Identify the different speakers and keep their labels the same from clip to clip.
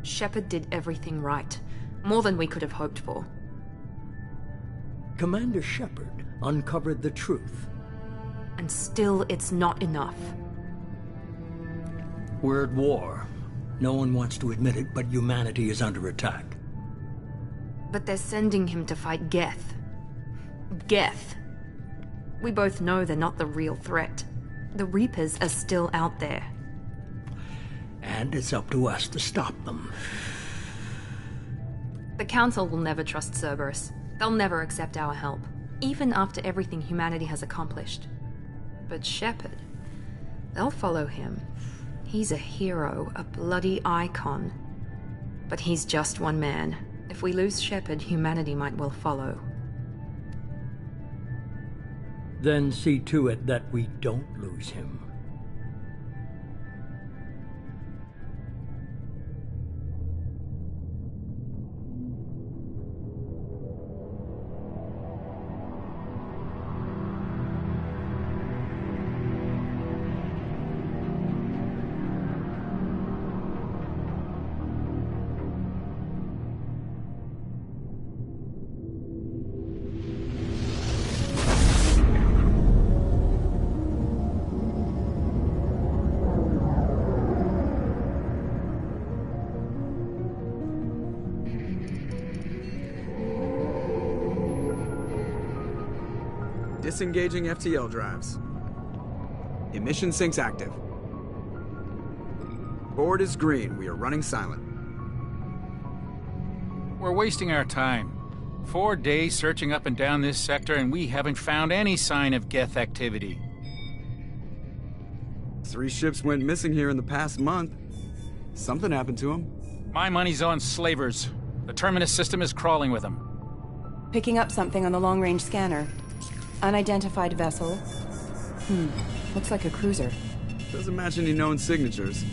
Speaker 1: Shepard did everything right. More than we could have hoped for.
Speaker 2: Commander Shepard uncovered the truth.
Speaker 1: And still, it's not enough.
Speaker 2: We're at war. No one wants to admit it, but humanity is under attack.
Speaker 1: But they're sending him to fight Geth. Geth. We both know they're not the real threat. The Reapers are still out there.
Speaker 2: And it's up to us to stop them.
Speaker 1: The Council will never trust Cerberus. They'll never accept our help, even after everything humanity has accomplished. But Shepard, they'll follow him. He's a hero, a bloody icon. But he's just one man. If we lose Shepard, humanity might well follow.
Speaker 2: Then see to it that we don't lose him.
Speaker 3: Disengaging FTL drives. Emission sinks active. Board is green. We are running silent.
Speaker 4: We're wasting our time. 4 days searching up and down this sector, and we haven't found any sign of Geth activity.
Speaker 3: 3 ships went missing here in the past month. Something happened to them.
Speaker 4: My money's on slavers. The Terminus system is crawling with them.
Speaker 5: Picking up something on the long-range scanner. Unidentified vessel. Looks like a cruiser.
Speaker 3: Doesn't match any known signatures.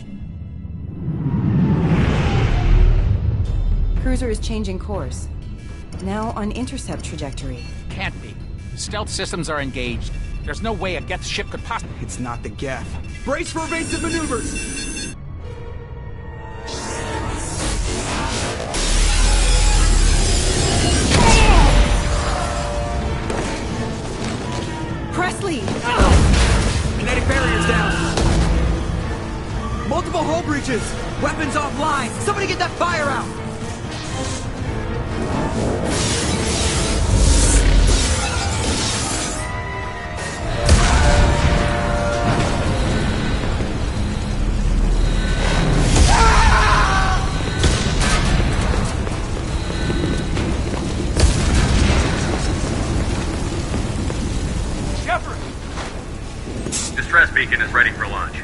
Speaker 5: Cruiser is changing course. Now on intercept trajectory.
Speaker 4: Can't be. Stealth systems are engaged. There's no way a Geth ship could possibly...
Speaker 3: It's not the Geth. Brace for evasive maneuvers!
Speaker 5: Presley!
Speaker 3: Kinetic barriers down! Multiple hull breaches! Weapons offline! Somebody get that fire out!
Speaker 6: Distress beacon is ready for launch.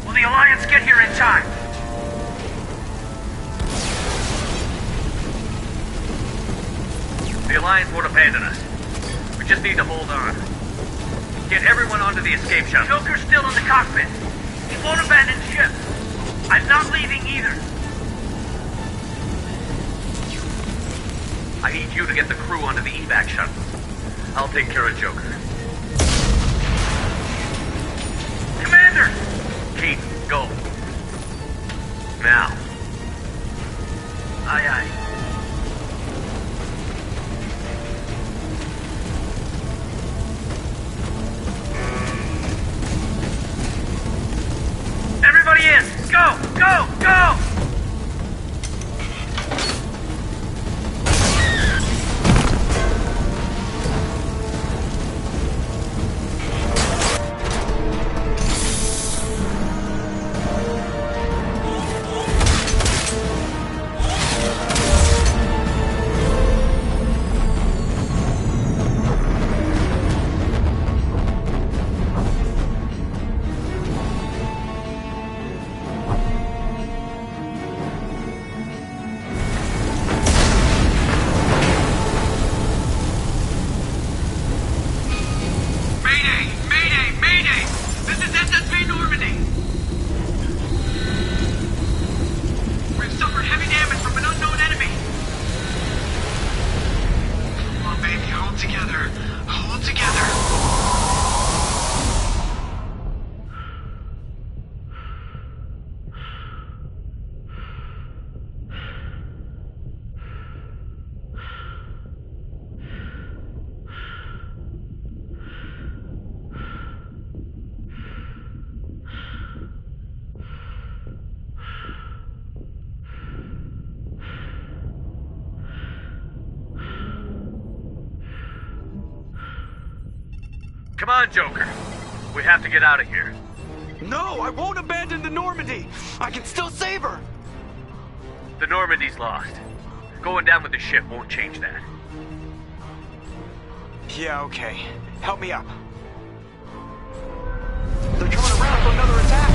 Speaker 6: Will the Alliance get here in time? The Alliance won't abandon us. We just need to hold on. Get everyone onto the escape shuttle. Joker's still in the cockpit. He won't abandon ship. I'm not leaving either. I need you to get the crew onto the evac shuttle. I'll take care of Joker. Commander! Keith, go. Now. Aye, aye. Everybody in! Go! Go! Go! Come on, Joker. We have to get out of here.
Speaker 3: No, I won't abandon the Normandy. I can still save her.
Speaker 6: The Normandy's lost. Going down with the ship won't change that.
Speaker 3: Yeah, okay. Help me up. They're coming around for another attack.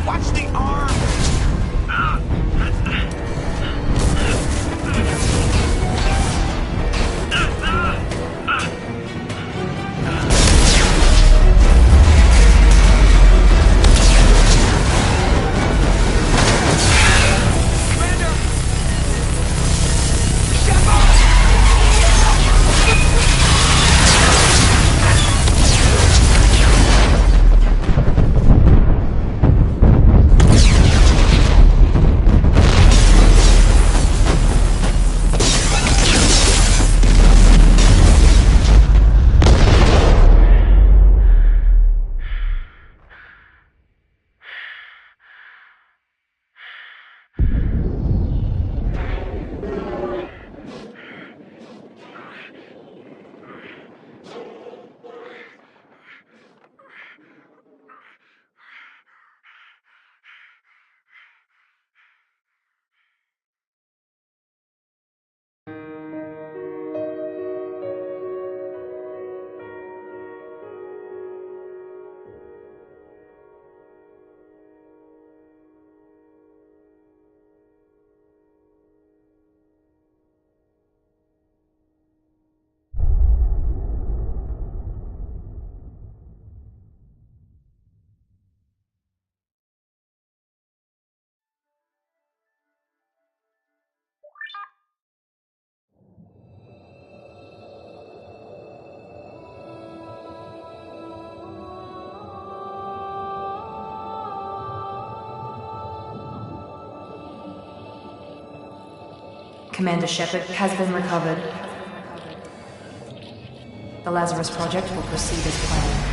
Speaker 3: Watch the arm!
Speaker 1: Commander Shepard has been recovered. The Lazarus Project will proceed as planned.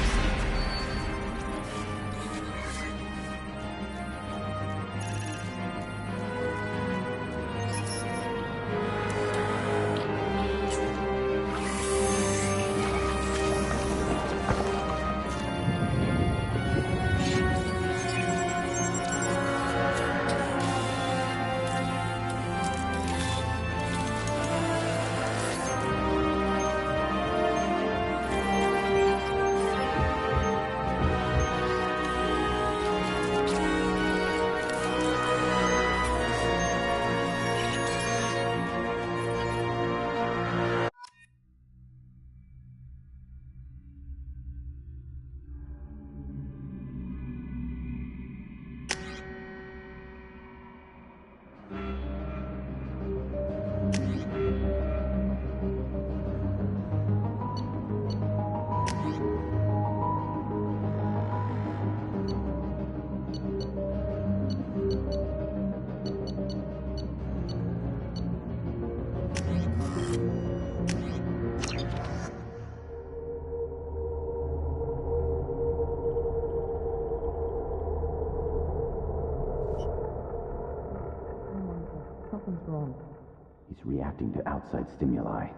Speaker 7: He's reacting to outside stimuli,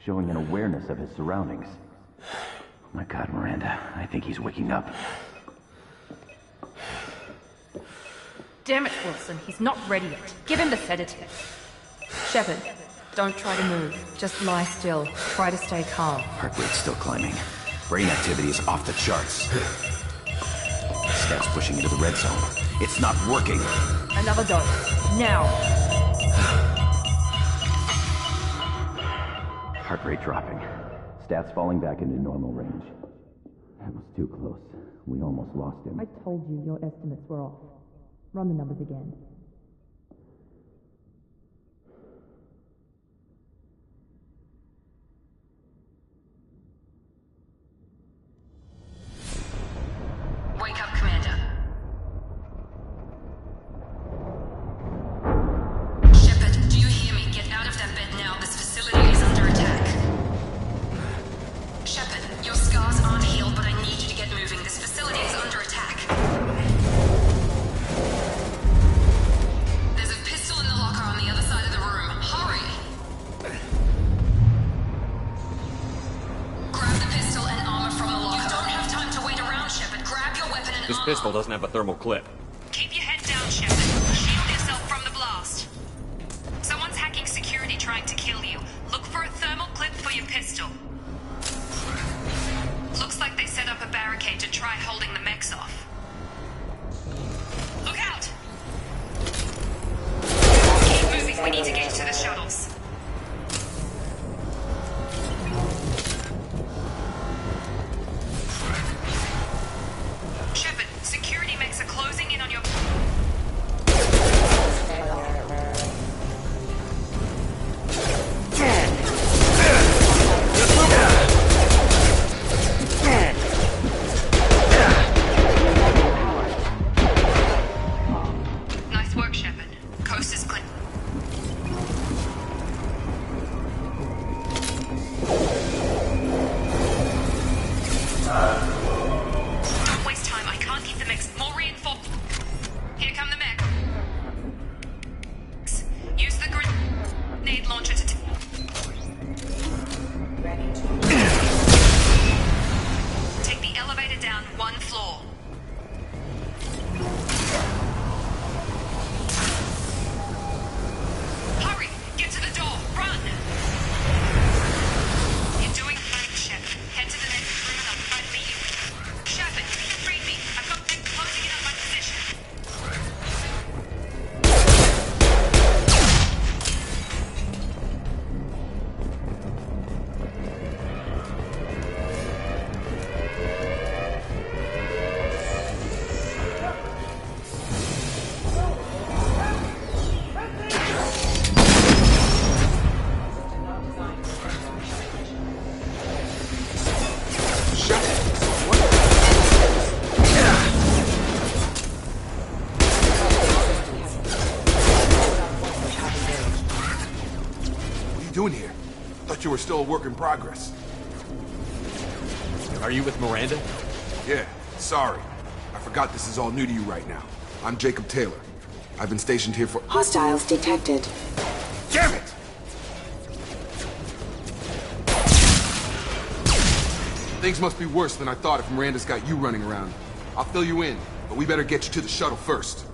Speaker 7: showing an awareness of his surroundings. Oh my God, Miranda, I think he's waking up.
Speaker 1: Damn it, Wilson, he's not ready yet. Give him the sedative. Shepard, don't try to move. Just lie still. Try to stay calm.
Speaker 7: Heart rate's still climbing. Brain activity is off the charts. Steps pushing into the red zone. It's not working.
Speaker 1: Another dose. Now.
Speaker 7: Heart rate dropping. Stats falling back into normal range. That was too close. We almost lost him.
Speaker 1: I told you your estimates were off. Run the numbers again. Wake up, Commander. Shepard, do you hear me? Get out of that bed now. This facility is under attack. Shepard, you're
Speaker 8: pistol doesn't have a thermal clip.
Speaker 1: Keep your head down, Shepard. Shield yourself from the blast. Someone's hacking security trying to kill you. Look for a thermal clip for your pistol. Looks like they set up a barricade to try holding the mechs off. Look out! Keep moving, we need to get to the shuttles. Shepard, security mechs are closing in on your... Nice work, Shepard. Coast is clear. Don't waste time. I can't keep the mix. More reinforced. Here come the mech. Use the grenade launcher to... Take the elevator down one floor. Hurry! Get to the door! Run! You're doing fine, Shepard. Head to the next room and I'll try to meet you. Shepard, read me. I've got things closing in on my position.
Speaker 9: What are you doing here? Thought you were still a work in progress.
Speaker 8: Are you with Miranda?
Speaker 9: Yeah, sorry. I forgot this is all new to you right now. I'm Jacob Taylor. I've been stationed here for...
Speaker 10: Hostiles detected.
Speaker 9: Damn it! Things must be worse than I thought if Miranda's got you running around. I'll fill you in, but we better get you to the shuttle first.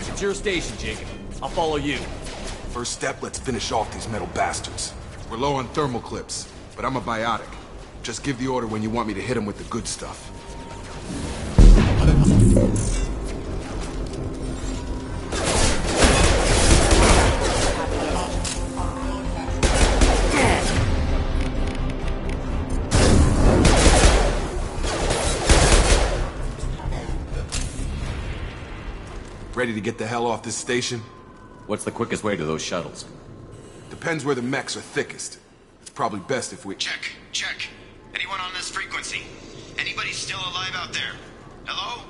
Speaker 8: It's your station, Jacob. I'll follow you.
Speaker 9: First step, let's finish off these metal bastards. We're low on thermal clips, but I'm a biotic. Just give the order when you want me to hit them with the good stuff. Ready to get the hell off this station?
Speaker 8: What's the quickest way to those shuttles?
Speaker 9: Depends where the mechs are thickest. It's probably best if we...
Speaker 11: Check. Anyone on this frequency? Anybody still alive out there? Hello?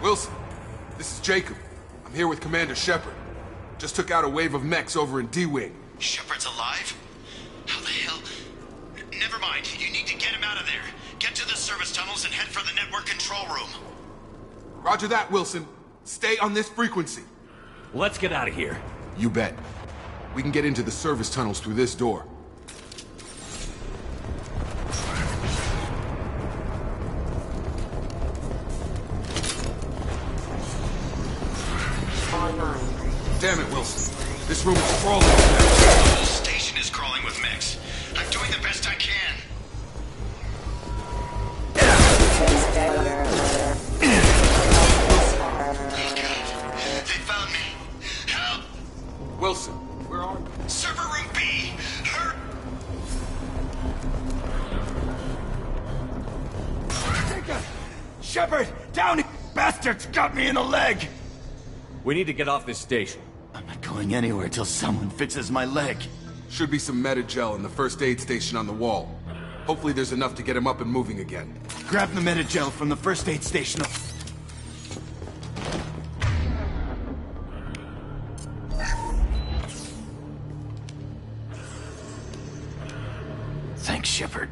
Speaker 9: Wilson, this is Jacob. I'm here with Commander Shepard. Just took out a wave of mechs over in D-Wing.
Speaker 11: Shepard's alive? How the hell? Never mind. You need to get him out of there. Get to the service tunnels and head for the network control room.
Speaker 9: Roger that, Wilson. Stay on this frequency.
Speaker 8: Let's get out of here.
Speaker 9: You bet. We can get into the service tunnels through this door. Damn it, Wilson. This room is crawling with mechs.
Speaker 11: The whole station is crawling with mechs. I'm doing the best I can. They found me. Help!
Speaker 9: Wilson, where are you?
Speaker 11: Server room B. Hurt.
Speaker 12: Shepard, down! Bastards got me in the leg!
Speaker 8: We need to get off this station.
Speaker 12: I'm not going anywhere till someone fixes my leg.
Speaker 9: Should be some Medi-gel in the first aid station on the wall. Hopefully there's enough to get him up and moving again.
Speaker 12: Grab the Medi-gel from the first aid station. Thanks, Shepard.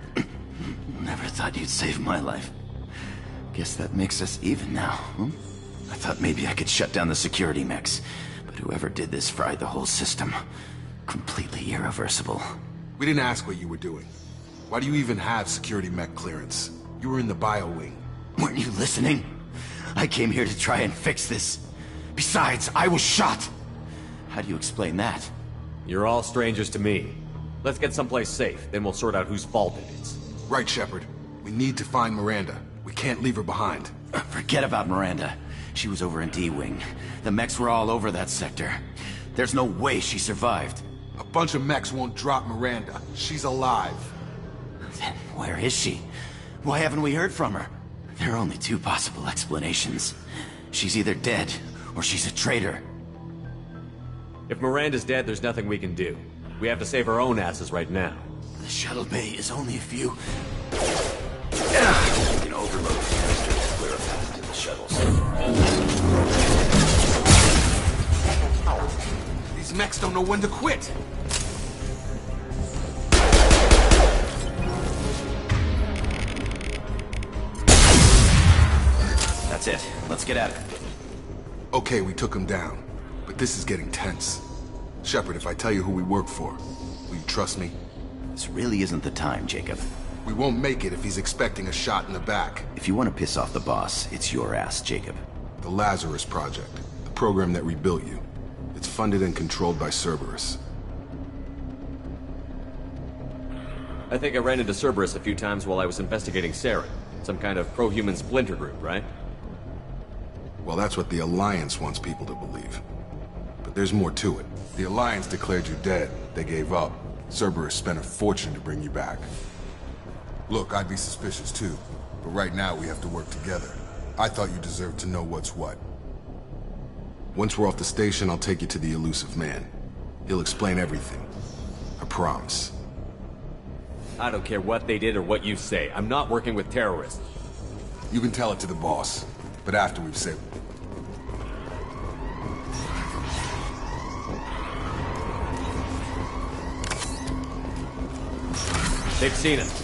Speaker 12: Never thought you'd save my life. Guess that makes us even now, huh? I thought maybe I could shut down the security mechs, but whoever did this fried the whole system. Completely irreversible.
Speaker 9: We didn't ask what you were doing. Why do you even have security mech clearance? You were in the bio wing.
Speaker 12: Weren't you listening? I came here to try and fix this. Besides, I was shot. How do you explain that?
Speaker 8: You're all strangers to me. Let's get someplace safe, then we'll sort out whose fault it is.
Speaker 9: Right, Shepard. We need to find Miranda. We can't leave her behind.
Speaker 12: Forget about Miranda. She was over in D-Wing. The mechs were all over that sector. There's no way she survived.
Speaker 9: A bunch of mechs won't drop Miranda. She's alive.
Speaker 12: Then where is she? Why haven't we heard from her? There are only two possible explanations. She's either dead, or she's a traitor.
Speaker 8: If Miranda's dead, there's nothing we can do. We have to save our own asses right now.
Speaker 12: The shuttle bay is only a few... We can overload the canister to clear a path to the shuttles.
Speaker 9: These mechs don't know when to quit.
Speaker 12: That's it. Let's get at it.
Speaker 9: Okay, we took him down. But this is getting tense. Shepard, if I tell you who we work for, will you trust me?
Speaker 12: This really isn't the time, Jacob.
Speaker 9: We won't make it if he's expecting a shot in the back.
Speaker 12: If you want to piss off the boss, it's your ass, Jacob.
Speaker 9: The Lazarus Project. The program that rebuilt you. It's funded and controlled by Cerberus.
Speaker 8: I think I ran into Cerberus a few times while I was investigating Saren. Some kind of pro-human splinter group, right?
Speaker 9: Well, that's what the Alliance wants people to believe. But there's more to it. The Alliance declared you dead. They gave up. Cerberus spent a fortune to bring you back. Look, I'd be suspicious too. But right now, we have to work together. I thought you deserved to know what's what. Once we're off the station, I'll take you to the Elusive Man. He'll explain everything. I promise.
Speaker 8: I don't care what they did or what you say. I'm not working with terrorists.
Speaker 9: You can tell it to the boss. But after we've saved...
Speaker 8: They've seen us.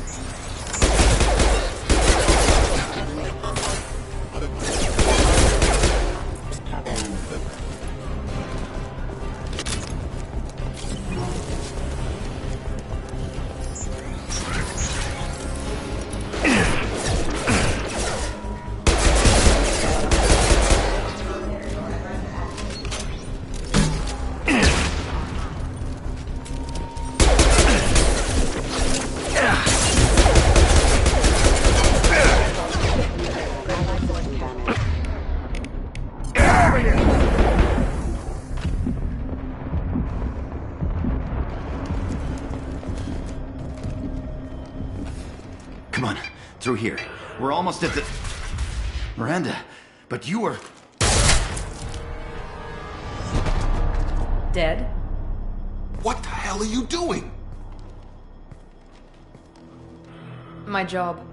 Speaker 12: Come on, through here. We're almost at the... Miranda, but you were...
Speaker 1: Dead?
Speaker 9: What the hell are you doing?
Speaker 1: My job.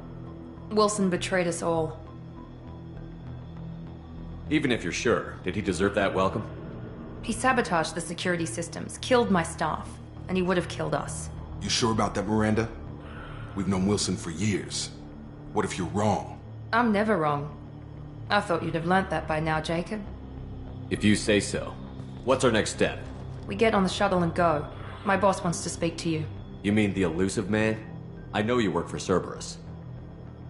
Speaker 1: Wilson betrayed us all.
Speaker 8: Even if you're sure, did he deserve that welcome?
Speaker 1: He sabotaged the security systems, killed my staff, and he would have killed us.
Speaker 9: You sure about that, Miranda? We've known Wilson for years. What if you're wrong?
Speaker 1: I'm never wrong. I thought you'd have learnt that by now, Jacob.
Speaker 8: If you say so. What's our next step?
Speaker 1: We get on the shuttle and go. My boss wants to speak to you.
Speaker 8: You mean the Elusive Man? I know you work for Cerberus.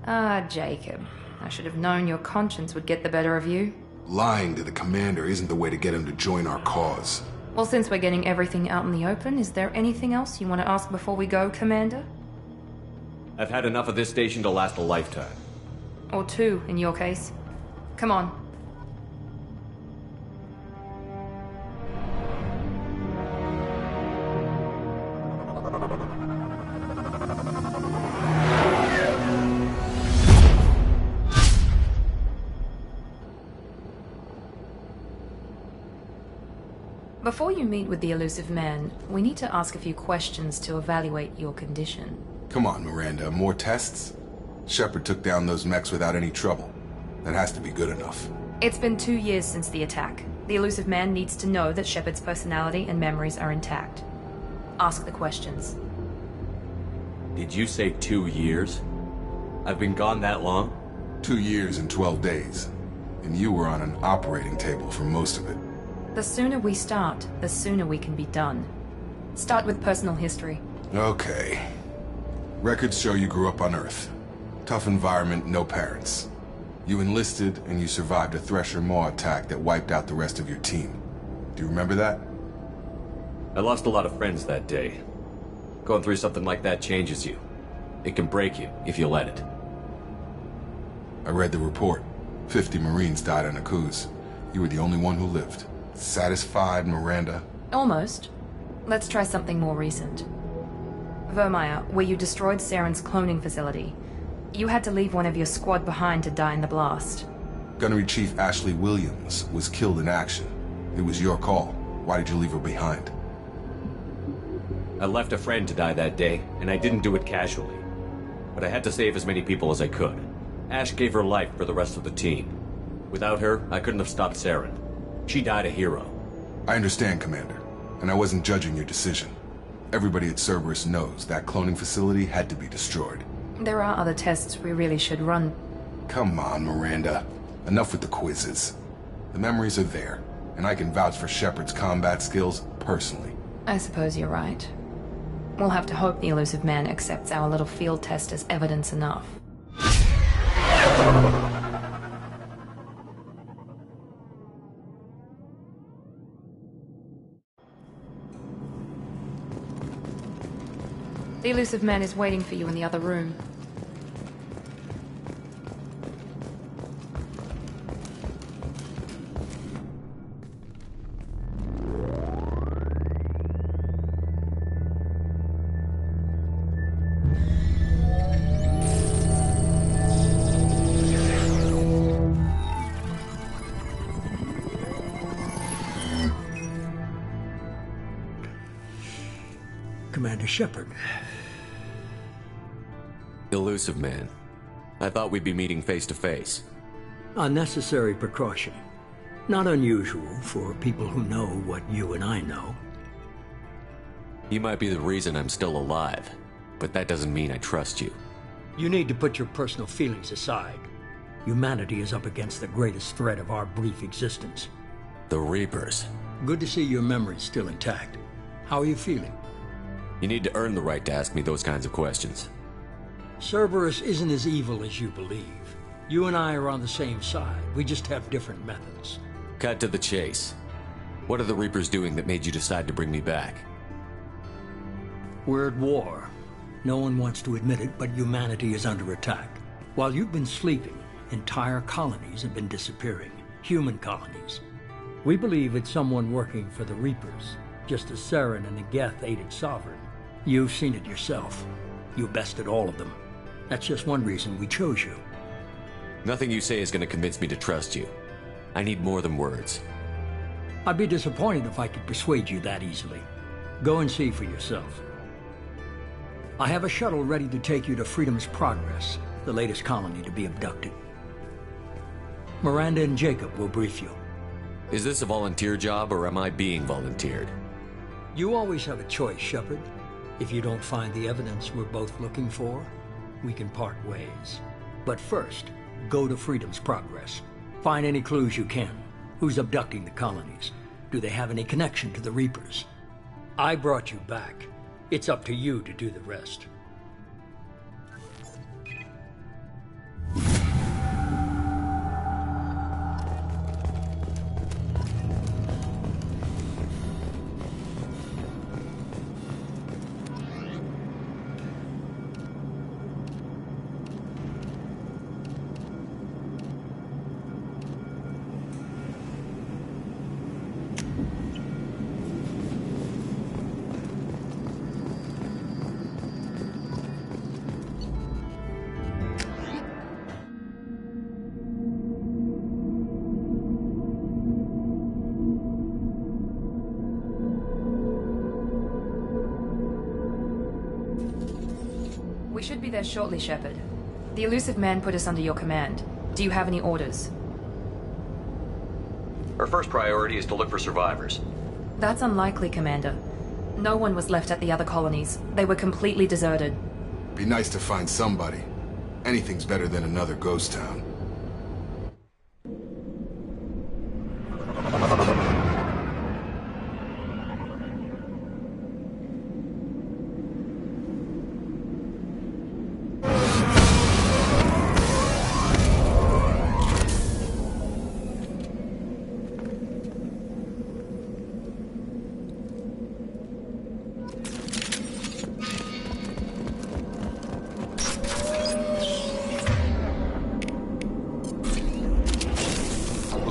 Speaker 1: Ah, Jacob. I should have known your conscience would get the better of you.
Speaker 9: Lying to the commander isn't the way to get him to join our cause.
Speaker 1: Well, since we're getting everything out in the open, is there anything else you want to ask before we go, Commander?
Speaker 8: I've had enough of this station to last a lifetime.
Speaker 1: Or two, in your case. Come on. Before you meet with the Elusive Man, we need to ask a few questions to evaluate your condition.
Speaker 9: Come on, Miranda. More tests? Shepard took down those mechs without any trouble. That has to be good enough.
Speaker 1: It's been 2 years since the attack. The Elusive Man needs to know that Shepard's personality and memories are intact. Ask the questions.
Speaker 8: Did you say 2 years? I've been gone that long?
Speaker 9: 2 years and 12 days. And you were on an operating table for most of it.
Speaker 1: The sooner we start, the sooner we can be done. Start with personal history.
Speaker 9: Okay. Records show you grew up on Earth. Tough environment, no parents. You enlisted and you survived a Thresher Maw attack that wiped out the rest of your team. Do you remember that?
Speaker 8: I lost a lot of friends that day. Going through something like that changes you. It can break you if you let it.
Speaker 9: I read the report. 50 Marines died on Akuz. You were the only one who lived. Satisfied, Miranda?
Speaker 1: Almost. Let's try something more recent. Vermeer, where you destroyed Saren's cloning facility. You had to leave one of your squad behind to die in the blast.
Speaker 9: Gunnery Chief Ashley Williams was killed in action. It was your call. Why did you leave her behind?
Speaker 8: I left a friend to die that day, and I didn't do it casually. But I had to save as many people as I could. Ash gave her life for the rest of the team. Without her, I couldn't have stopped Saren. She died a hero.
Speaker 9: I understand, Commander, and I wasn't judging your decision. Everybody at Cerberus knows that cloning facility had to be destroyed.
Speaker 1: There are other tests we really should run.
Speaker 9: Come on, Miranda. Enough with the quizzes. The memories are there, and I can vouch for Shepard's combat skills personally.
Speaker 1: I suppose you're right. We'll have to hope the Illusive Man accepts our little field test as evidence enough. The Illusive Man is waiting for you in the other room.
Speaker 2: Commander Shepard.
Speaker 8: Illusive Man. I thought we'd be meeting face to face.
Speaker 2: Unnecessary precaution. Not unusual for people who know what you and I know.
Speaker 8: You might be the reason I'm still alive, but that doesn't mean I trust you.
Speaker 2: You need to put your personal feelings aside. Humanity is up against the greatest threat of our brief existence.
Speaker 8: The Reapers.
Speaker 2: Good to see your memory's still intact. How are you feeling?
Speaker 8: You need to earn the right to ask me those kinds of questions.
Speaker 2: Cerberus isn't as evil as you believe. You and I are on the same side. We just have different methods.
Speaker 8: Cut to the chase. What are the Reapers doing that made you decide to bring me back?
Speaker 2: We're at war. No one wants to admit it, but humanity is under attack. While you've been sleeping, entire colonies have been disappearing. Human colonies. We believe it's someone working for the Reapers, just as Saren and the Geth aided Sovereign. You've seen it yourself. You bested all of them. That's just one reason we chose you.
Speaker 8: Nothing you say is going to convince me to trust you. I need more than words.
Speaker 2: I'd be disappointed if I could persuade you that easily. Go and see for yourself. I have a shuttle ready to take you to Freedom's Progress, the latest colony to be abducted. Miranda and Jacob will brief you.
Speaker 8: Is this a volunteer job, or am I being volunteered?
Speaker 2: You always have a choice, Shepard. If you don't find the evidence we're both looking for, we can part ways. But first, go to Freedom's Progress. Find any clues you can. Who's abducting the colonies? Do they have any connection to the Reapers? I brought you back. It's up to you to do the rest.
Speaker 1: We should be there shortly, Shepard. The Illusive Man put us under your command. Do you have any orders?
Speaker 8: Our first priority is to look for survivors.
Speaker 1: That's unlikely, Commander. No one was left at the other colonies. They were completely deserted.
Speaker 9: Be nice to find somebody. Anything's better than another ghost town.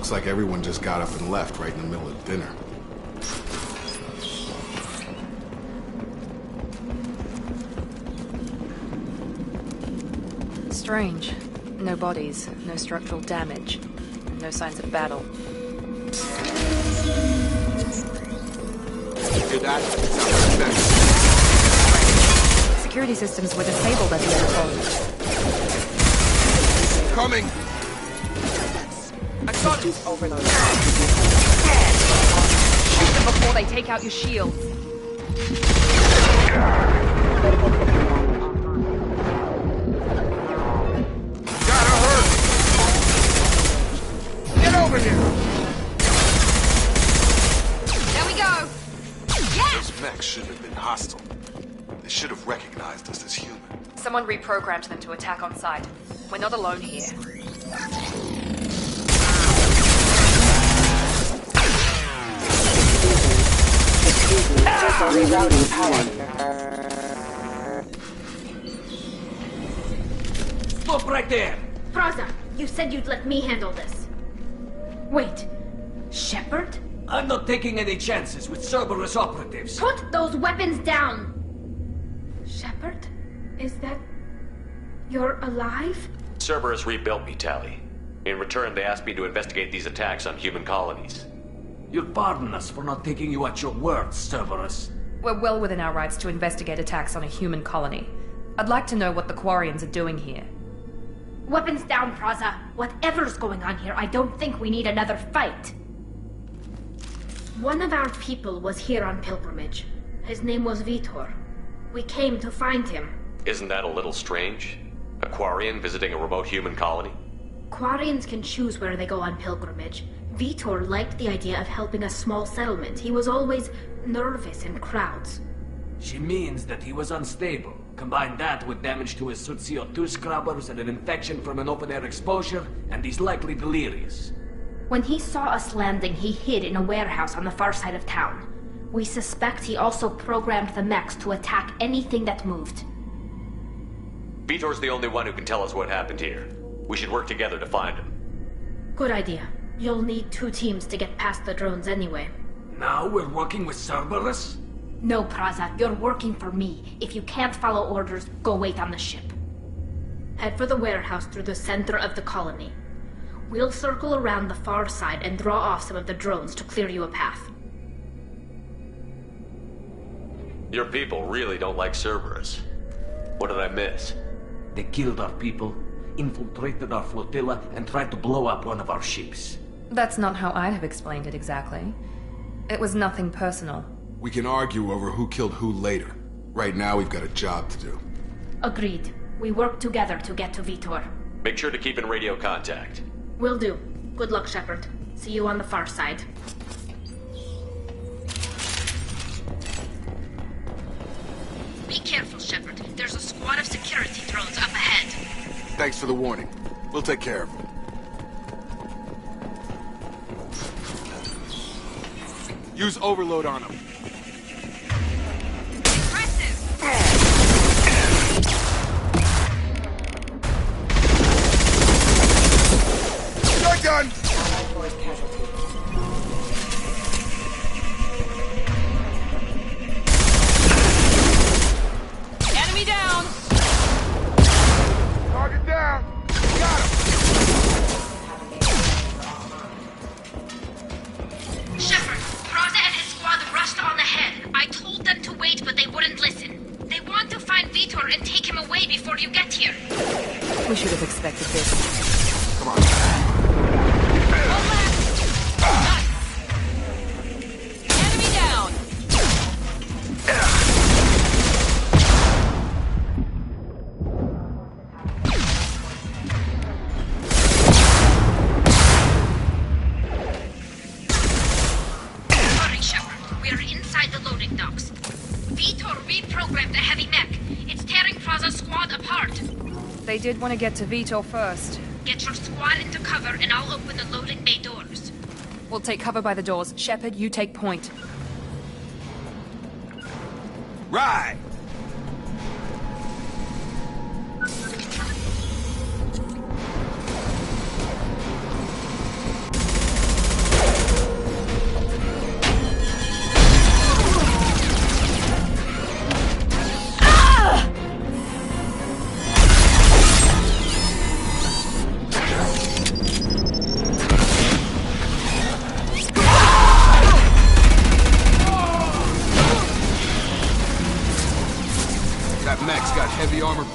Speaker 9: Looks like everyone just got up and left right in the middle of dinner.
Speaker 1: Strange. No bodies, no structural damage, no signs of battle.
Speaker 9: Hear that? Sounds like
Speaker 1: Security systems were disabled at the end.
Speaker 9: coming!
Speaker 1: I thought it was overload. Shoot them before they take out your shield.
Speaker 9: Get over here!
Speaker 1: There we go! Yeah!
Speaker 9: Those mechs shouldn't have been hostile. They should have recognized us as human.
Speaker 1: Someone reprogrammed them to attack on sight. We're not alone here.
Speaker 10: Rerouting power.
Speaker 13: Stop right there!
Speaker 14: Praza, you said you'd let me handle this. Wait, Shepard?
Speaker 13: I'm not taking any chances with Cerberus operatives.
Speaker 14: Put those weapons down! Shepard? Is that... you're alive?
Speaker 8: Cerberus rebuilt me, Tali. In return, they asked me to investigate these attacks on human colonies.
Speaker 13: You'll pardon us for not taking you at your word, Cerberus.
Speaker 1: We're well within our rights to investigate attacks on a human colony. I'd like to know what the Quarians are doing here.
Speaker 14: Weapons down, Praza. Whatever's going on here, I don't think we need another fight. One of our people was here on pilgrimage. His name was Vitor. We came to find him.
Speaker 8: Isn't that a little strange? A Quarian visiting a remote human colony?
Speaker 14: Quarians can choose where they go on pilgrimage. Vitor liked the idea of helping a small settlement. He was always nervous in crowds.
Speaker 13: She means that he was unstable. Combine that with damage to his suit CO2 scrubbers and an infection from an open-air exposure, and he's likely delirious.
Speaker 14: When he saw us landing, he hid in a warehouse on the far side of town. We suspect he also programmed the mechs to attack anything that moved.
Speaker 8: Vitor's the only one who can tell us what happened here. We should work together to find him.
Speaker 14: Good idea. You'll need 2 teams to get past the drones anyway.
Speaker 13: Now we're working with Cerberus?
Speaker 14: No, Praza, you're working for me. If you can't follow orders, go wait on the ship. Head for the warehouse through the center of the colony. We'll circle around the far side and draw off some of the drones to clear you a path.
Speaker 8: Your people really don't like Cerberus. What did I miss?
Speaker 13: They killed our people, infiltrated our flotilla, and tried to blow up one of our ships.
Speaker 1: That's not how I'd have explained it exactly. It was nothing personal.
Speaker 9: We can argue over who killed who later. Right now, we've got a job to do.
Speaker 14: Agreed. We work together to get to Vitor.
Speaker 8: Make sure to keep in radio contact.
Speaker 14: Will do. Good luck, Shepard. See you on the far side. Be careful, Shepard. There's a squad of security drones up ahead.
Speaker 9: Thanks for the warning. We'll take care of them. Use overload on them. Shotgun!
Speaker 1: Enemy down!
Speaker 9: Target down! Got him!
Speaker 14: Shepard, Praza and his squad rushed on ahead. I told them to wait, but they wouldn't listen. They want to find Vitor and take him away before you get here.
Speaker 1: We should have expected this.
Speaker 9: Come on.
Speaker 1: Enemy down!
Speaker 14: Hurry, Shepard. We're inside the loading docks. Vitor reprogrammed the heavy mech. It's tearing Praza's squad apart.
Speaker 1: They did want to get to Vitor first.
Speaker 14: Get your squad into cover and I'll open the loading bay doors.
Speaker 1: We'll take cover by the doors. Shepard, you take point.
Speaker 9: Right!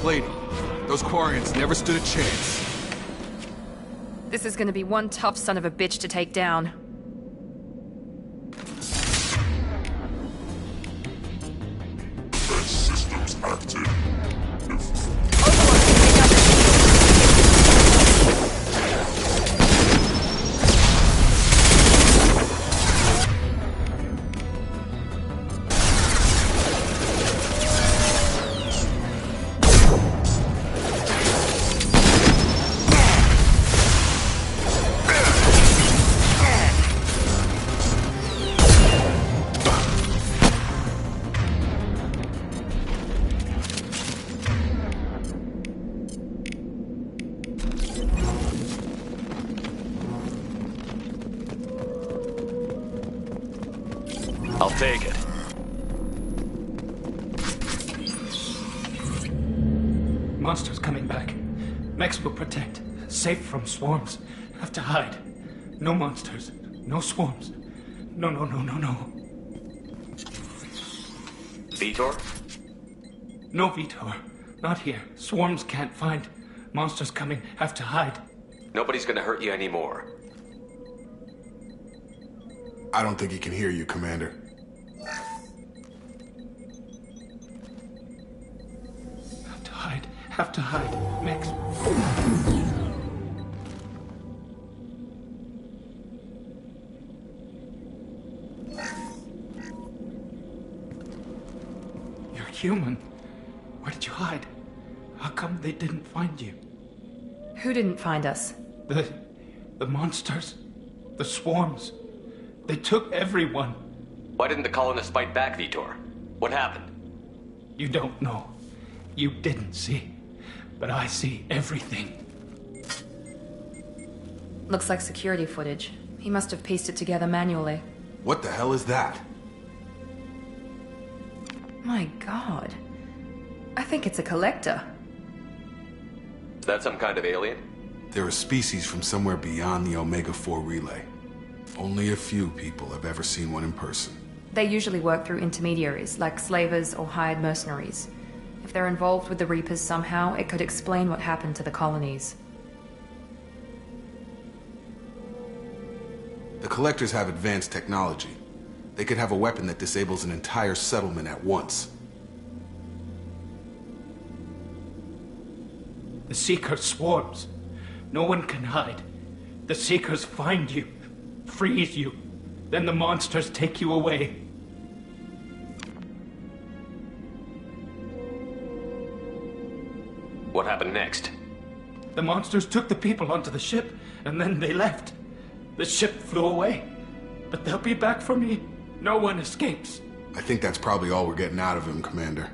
Speaker 9: Lady, those Quarians never stood a chance.
Speaker 1: This is gonna be one tough son of a bitch to take down.
Speaker 10: Systems active.
Speaker 8: I'll take it.
Speaker 15: Monsters coming back. Mechs will protect. Safe from swarms. Have to hide. No monsters. No swarms. No.
Speaker 8: Vitor?
Speaker 15: No Vitor. Not here. Swarms can't find. Monsters coming. Have to hide.
Speaker 8: Nobody's gonna hurt you anymore.
Speaker 9: I don't think he can hear you, Commander.
Speaker 15: Have to hide. Mechs. You're human. Where did you hide? How come they didn't find you?
Speaker 1: Who didn't find us?
Speaker 15: The monsters. The swarms. They took everyone.
Speaker 8: Why didn't the colonists fight back, Vitor? What happened?
Speaker 15: You don't know. You didn't see. But I see everything.
Speaker 1: Looks like security footage. He must have pieced it together manually.
Speaker 9: What the hell is that?
Speaker 1: My God. I think it's a collector.
Speaker 8: Is that some kind of alien?
Speaker 9: They're a species from somewhere beyond the Omega-4 relay. Only a few people have ever seen one in person.
Speaker 1: They usually work through intermediaries, like slavers or hired mercenaries. If they're involved with the Reapers somehow, it could explain what happened to the colonies.
Speaker 9: The Collectors have advanced technology. They could have a weapon that disables an entire settlement at once.
Speaker 15: The Seeker swarms. No one can hide. The Seekers find you, freeze you, then the monsters take you away.
Speaker 8: What happened next?
Speaker 15: The monsters took the people onto the ship, and then they left. The ship flew away. But they'll be back for me. No one escapes.
Speaker 9: I think that's probably all we're getting out of him, Commander.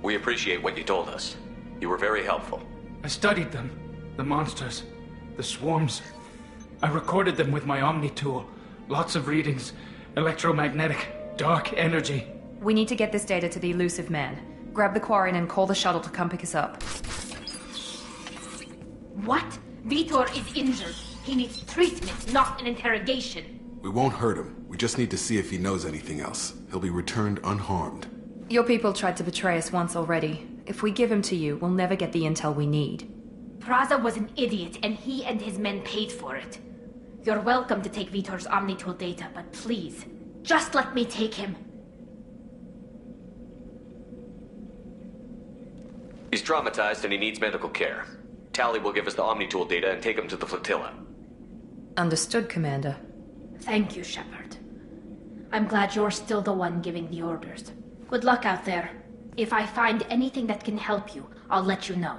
Speaker 8: We appreciate what you told us. You were very helpful.
Speaker 15: I studied them. The monsters. The swarms. I recorded them with my Omni tool. Lots of readings. Electromagnetic. Dark energy.
Speaker 1: We need to get this data to the Elusive Man. Grab the Quarian and call the shuttle to come pick us up.
Speaker 14: What? Vitor is injured. He needs treatment, not an interrogation.
Speaker 9: We won't hurt him. We just need to see if he knows anything else. He'll be returned unharmed.
Speaker 1: Your people tried to betray us once already. If we give him to you, we'll never get the intel we need.
Speaker 14: Praza was an idiot, and he and his men paid for it. You're welcome to take Vitor's Omnitool data, but please, just let me take him.
Speaker 8: He's traumatized and he needs medical care. Tali will give us the Omnitool data and take him to the flotilla.
Speaker 1: Understood, Commander.
Speaker 14: Thank you, Shepard. I'm glad you're still the one giving the orders. Good luck out there. If I find anything that can help you, I'll let you know.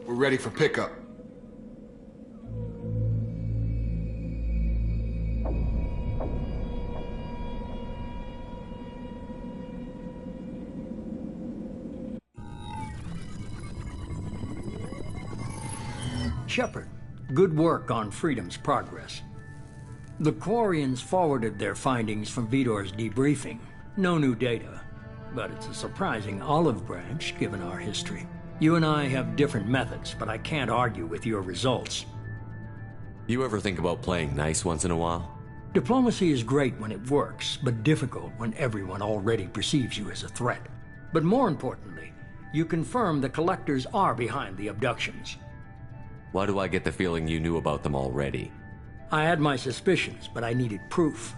Speaker 9: We're ready for pickup.
Speaker 2: Shepard, good work on Freedom's progress. The Quarians forwarded their findings from Vitor's debriefing. No new data, but it's a surprising olive branch given our history. You and I have different methods, but I can't argue with your results.
Speaker 8: You ever think about playing nice once in a while?
Speaker 2: Diplomacy is great when it works, but difficult when everyone already perceives you as a threat. But more importantly, you confirm the Collectors are behind the abductions.
Speaker 8: Why do I get the feeling you knew about them already?
Speaker 2: I had my suspicions, but I needed proof.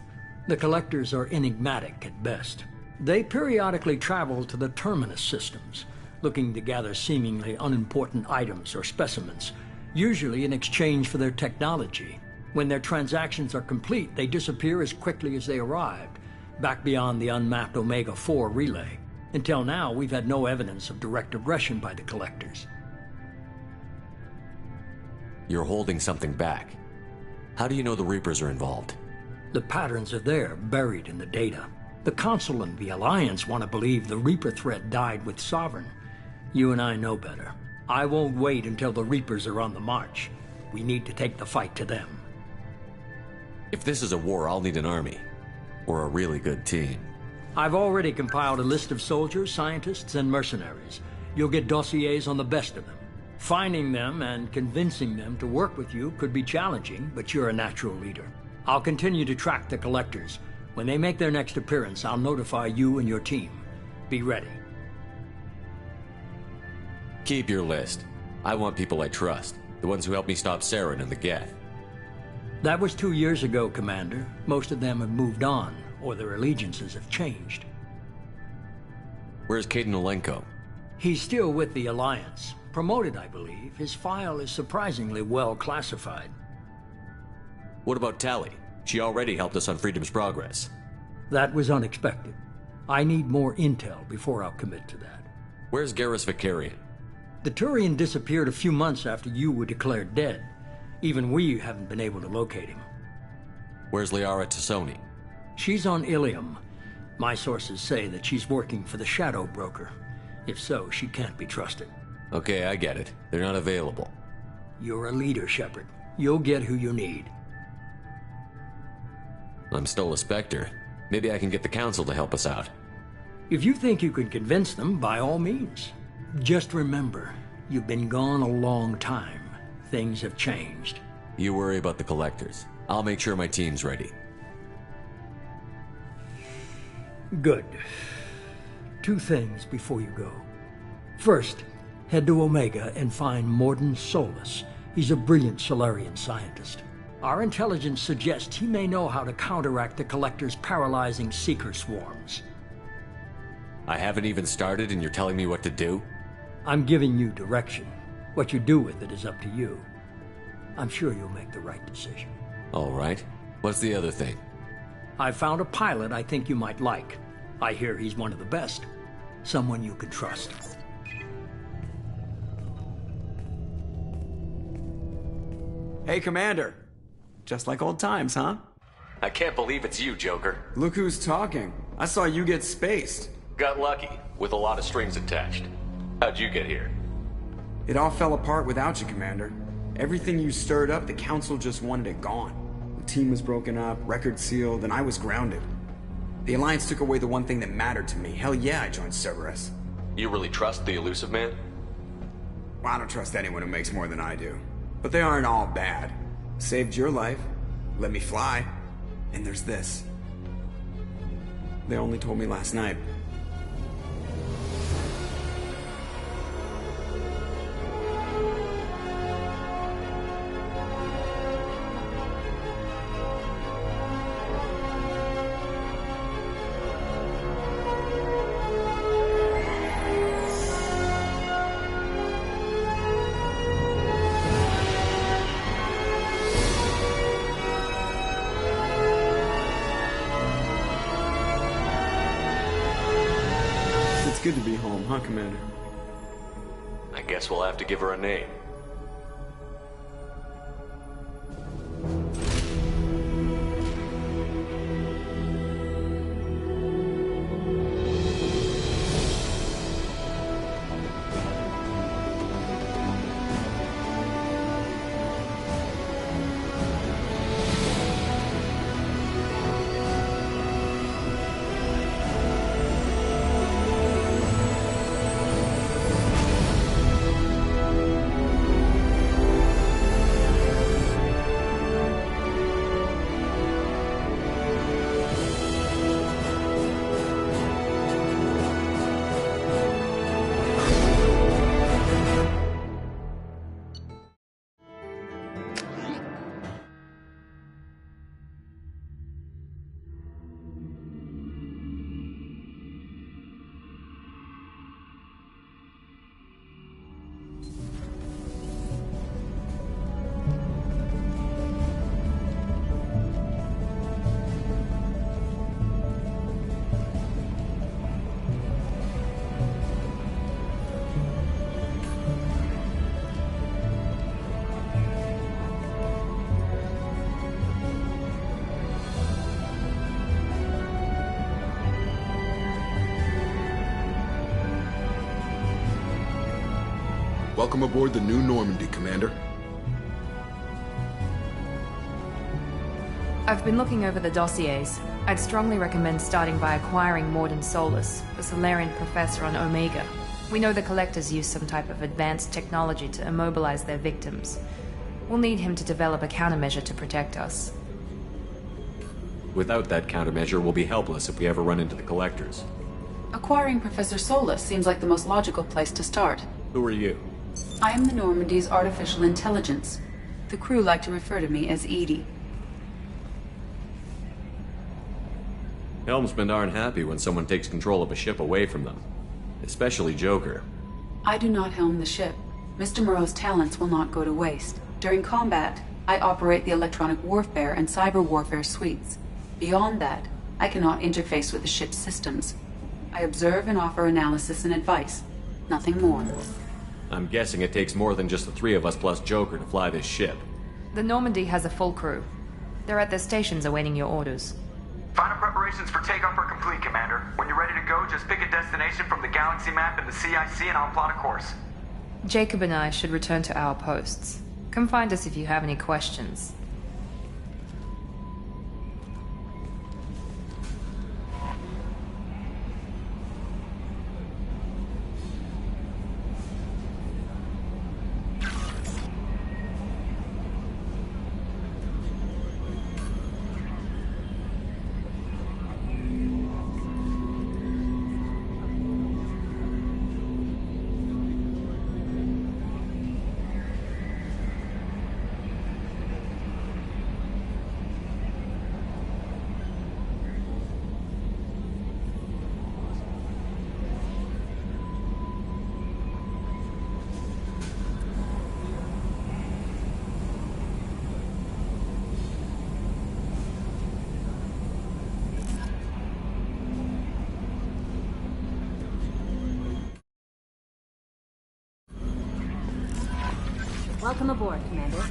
Speaker 2: The Collectors are enigmatic at best. They periodically travel to the Terminus systems, looking to gather seemingly unimportant items or specimens, usually in exchange for their technology. When their transactions are complete, they disappear as quickly as they arrived, back beyond the unmapped Omega-4 relay. Until now, we've had no evidence of direct aggression by the Collectors.
Speaker 8: You're holding something back. How do you know the Reapers are involved?
Speaker 2: The patterns are there, buried in the data. The Council and the Alliance want to believe the Reaper threat died with Sovereign. You and I know better. I won't wait until the Reapers are on the march. We need to take the fight to them.
Speaker 8: If this is a war, I'll need an army. Or a really good team.
Speaker 2: I've already compiled a list of soldiers, scientists, and mercenaries. You'll get dossiers on the best of them. Finding them and convincing them to work with you could be challenging, but you're a natural leader. I'll continue to track the Collectors. When they make their next appearance, I'll notify you and your team. Be ready.
Speaker 8: Keep your list. I want people I trust. The ones who helped me stop Saren and the Geth.
Speaker 2: That was 2 years ago, Commander. Most of them have moved on, or their allegiances have changed.
Speaker 8: Where's Kaidan Alenko?
Speaker 2: He's still with the Alliance. Promoted, I believe. His file is surprisingly well classified.
Speaker 8: What about Tali? She already helped us on Freedom's Progress.
Speaker 2: That was unexpected. I need more intel before I'll commit to that.
Speaker 8: Where's Garrus Vakarian?
Speaker 2: The Turian disappeared a few months after you were declared dead. Even we haven't been able to locate him.
Speaker 8: Where's Liara Tassoni?
Speaker 2: She's on Ilium. My sources say that she's working for the Shadow Broker. If so, she can't be trusted.
Speaker 8: Okay, I get it. They're not available.
Speaker 2: You're a leader, Shepard. You'll get who you need.
Speaker 8: I'm still a Spectre. Maybe I can get the Council to help us out.
Speaker 2: If you think you can convince them, by all means. Just remember, you've been gone a long time. Things have changed.
Speaker 8: You worry about the Collectors. I'll make sure my team's ready.
Speaker 2: Good. 2 things before you go. First, head to Omega and find Mordin Solus. He's a brilliant Solarian scientist. Our intelligence suggests he may know how to counteract the Collector's paralyzing Seeker swarms.
Speaker 8: I haven't even started and you're telling me what to do?
Speaker 2: I'm giving you direction. What you do with it is up to you. I'm sure you'll make the right decision.
Speaker 8: All right. What's the other thing?
Speaker 2: I found a pilot I think you might like. I hear he's one of the best. Someone you can trust.
Speaker 3: Hey, Commander. Just like old times, huh?
Speaker 8: I can't believe it's you, Joker.
Speaker 3: Look who's talking. I saw you get spaced.
Speaker 8: Got lucky, with a lot of strings attached. How'd you get here?
Speaker 3: It all fell apart without you, Commander. Everything you stirred up, the Council just wanted it gone. The team was broken up, record sealed, and I was grounded. The Alliance took away the one thing that mattered to me. Hell yeah, I joined Cerberus.
Speaker 8: You really trust the Illusive Man?
Speaker 3: Well, I don't trust anyone who makes more than I do. But they aren't all bad. Saved your life, let me fly, and there's this. They only told me last night. It's good to be home, huh, Commander?
Speaker 8: I guess we'll have to give her a name.
Speaker 9: Welcome aboard the New Normandy, Commander.
Speaker 1: I've been looking over the dossiers. I'd strongly recommend starting by acquiring Mordin Solus, the Solarian professor on Omega. We know the Collectors use some type of advanced technology to immobilize their victims. We'll need him to develop a countermeasure to protect us.
Speaker 8: Without that countermeasure, we'll be helpless if we ever run into the Collectors.
Speaker 10: Acquiring Professor Solus seems like the most logical place to start.
Speaker 8: Who are you?
Speaker 10: I am the Normandy's artificial intelligence. The crew like to refer to me as EDI.
Speaker 8: Helmsmen aren't happy when someone takes control of a ship away from them. Especially Joker.
Speaker 10: I do not helm the ship. Mr. Moreau's talents will not go to waste. During combat, I operate the electronic warfare and cyber warfare suites. Beyond that, I cannot interface with the ship's systems. I observe and offer analysis and advice. Nothing more.
Speaker 8: I'm guessing it takes more than just the three of us plus Joker to fly this ship.
Speaker 1: The Normandy has a full crew. They're at their stations awaiting your orders.
Speaker 16: Final preparations for takeoff are complete, Commander. When you're ready to go, just pick a destination from the galaxy map in the CIC and I'll plot a course.
Speaker 1: Jacob and I should return to our posts. Come find us if you have any questions.
Speaker 17: Welcome aboard, Commander.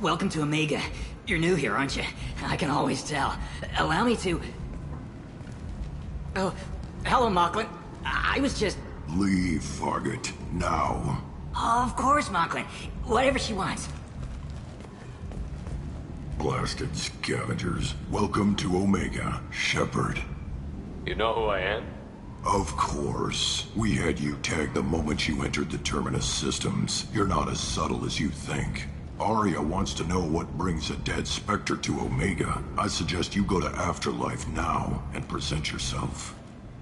Speaker 18: Welcome to Omega. You're new here, aren't you? I can always tell. Allow me to... Oh, hello, Mocklin. I was just...
Speaker 19: Leave, Fargate. Now.
Speaker 18: Oh, of course, Mocklin. Whatever she wants.
Speaker 19: Blasted scavengers. Welcome to Omega, Shepard.
Speaker 8: You know who I am?
Speaker 19: Of course. We had you tagged the moment you entered the Terminus systems. You're not as subtle as you think. Aria wants to know what brings a dead Spectre to Omega. I suggest you go to Afterlife now and present yourself.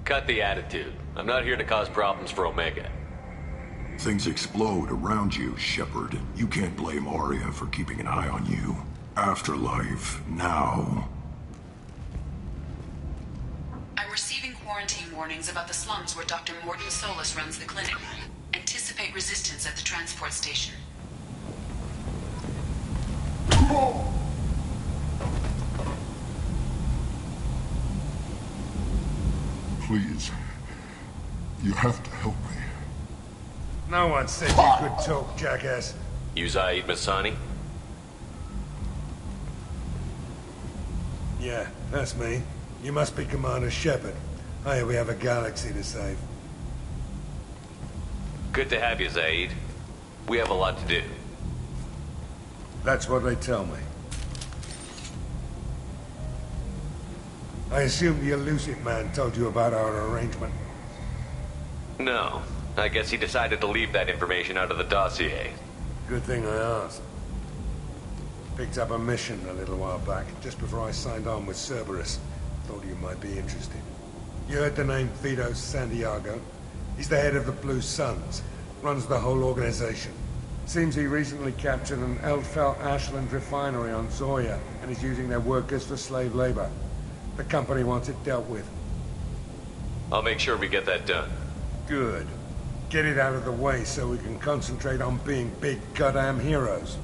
Speaker 8: Cut the attitude. I'm not here to cause problems for Omega.
Speaker 19: Things explode around you, Shepard. You can't blame Aria for keeping an eye on you. Afterlife, now.
Speaker 10: I'm receiving quarantine warnings about the slums where Dr. Mordin Solus runs the clinic. Anticipate resistance at the transport station.
Speaker 19: Please. You have to help me.
Speaker 20: No one said you could talk, jackass.
Speaker 8: You Zaid Masani?
Speaker 20: Yeah, that's me. You must be Commander Shepard. Hey, we have a galaxy to save.
Speaker 8: Good to have you, Zaid. We have a lot to do.
Speaker 20: That's what they tell me. I assume the elusive man told you about our arrangement.
Speaker 8: No. I guess he decided to leave that information out of the dossier.
Speaker 20: Good thing I asked. Picked up a mission a little while back, just before I signed on with Cerberus. Thought you might be interested. You heard the name Fido Santiago? He's the head of the Blue Suns. Runs the whole organization. Seems he recently captured an Eldfell Ashland refinery on Zoya, and is using their workers for slave labor. The company wants it dealt with.
Speaker 8: I'll make sure we get that done.
Speaker 20: Good. Get it out of the way so we can concentrate on being big goddamn heroes.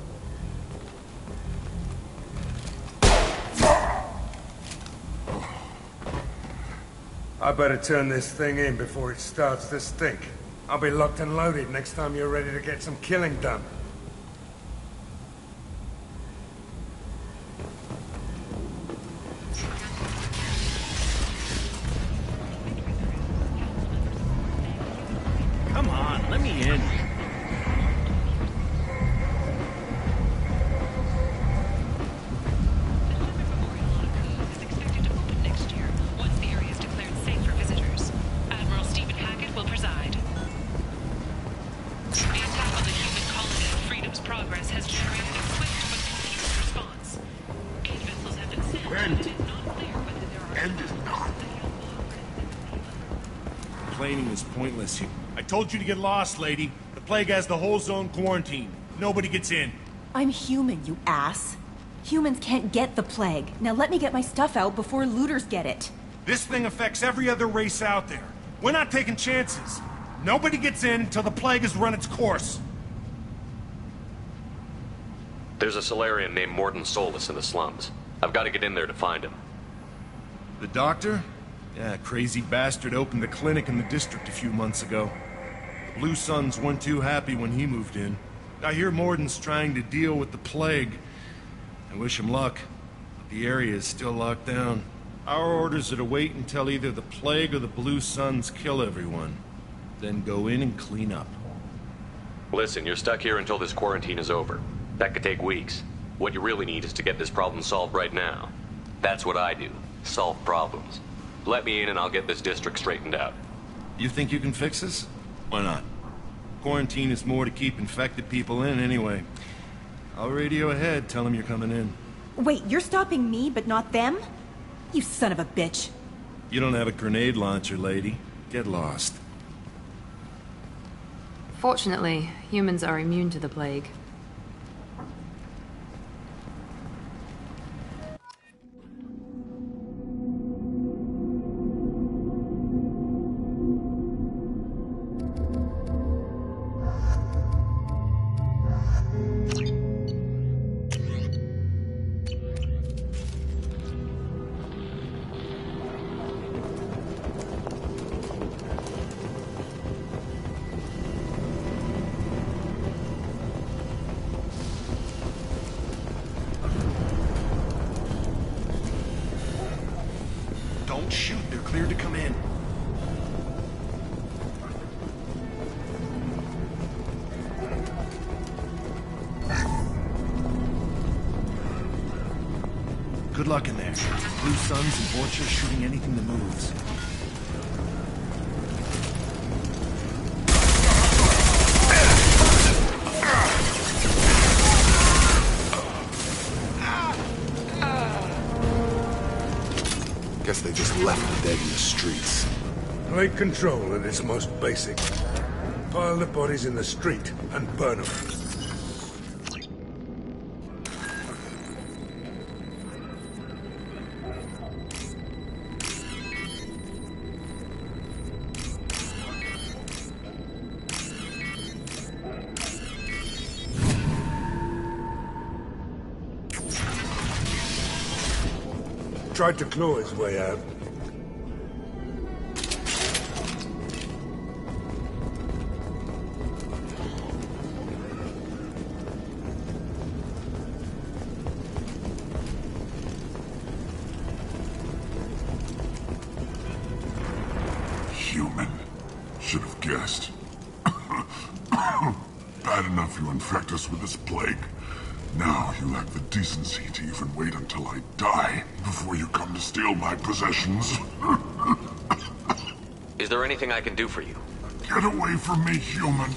Speaker 20: I better turn this thing in before it starts to stink. I'll be locked and loaded next time you're ready to get some killing done.
Speaker 21: Come on, let me in.
Speaker 22: Complaining is pointless. I told you to get lost, lady. The plague has the whole zone quarantined. Nobody gets in.
Speaker 5: I'm human, you ass. Humans can't get the plague. Now let me get my stuff out before looters get it.
Speaker 22: This thing affects every other race out there. We're not taking chances. Nobody gets in until the plague has run its course.
Speaker 8: There's a Solarian named Mordin Solus in the slums. I've got to get in there to find him.
Speaker 22: The doctor? Yeah, crazy bastard opened a clinic in the district a few months ago. The Blue Suns weren't too happy when he moved in. I hear Mordin's trying to deal with the plague. I wish him luck, but the area is still locked down. Our orders are to wait until either the plague or the Blue Suns kill everyone. Then go in and clean up.
Speaker 8: Listen, you're stuck here until this quarantine is over. That could take weeks. What you really need is to get this problem solved right now. That's what I do. Solve problems. Let me in and I'll get this district straightened out.
Speaker 22: You think you can fix this? Why not? Quarantine is more to keep infected people in anyway. I'll radio ahead, tell them you're coming in.
Speaker 5: Wait, you're stopping me, but not them? You son of a bitch.
Speaker 22: You don't have a grenade launcher, lady. Get lost.
Speaker 1: Fortunately, humans are immune to the plague.
Speaker 22: Don't shoot, they're cleared to come in. Good luck in there. Blue Suns and Vorcha shooting anything that moves.
Speaker 9: Guess they just left the dead in the streets.
Speaker 20: Take control at its most basic. Pile the bodies in the street and burn them. Tried to claw his way out.
Speaker 19: Human. Should have guessed. Bad enough you infect us with this plague. Now you lack the decency to even wait until I die before you come to steal my possessions.
Speaker 8: Is there anything I can do for you?
Speaker 19: Get away from me, human.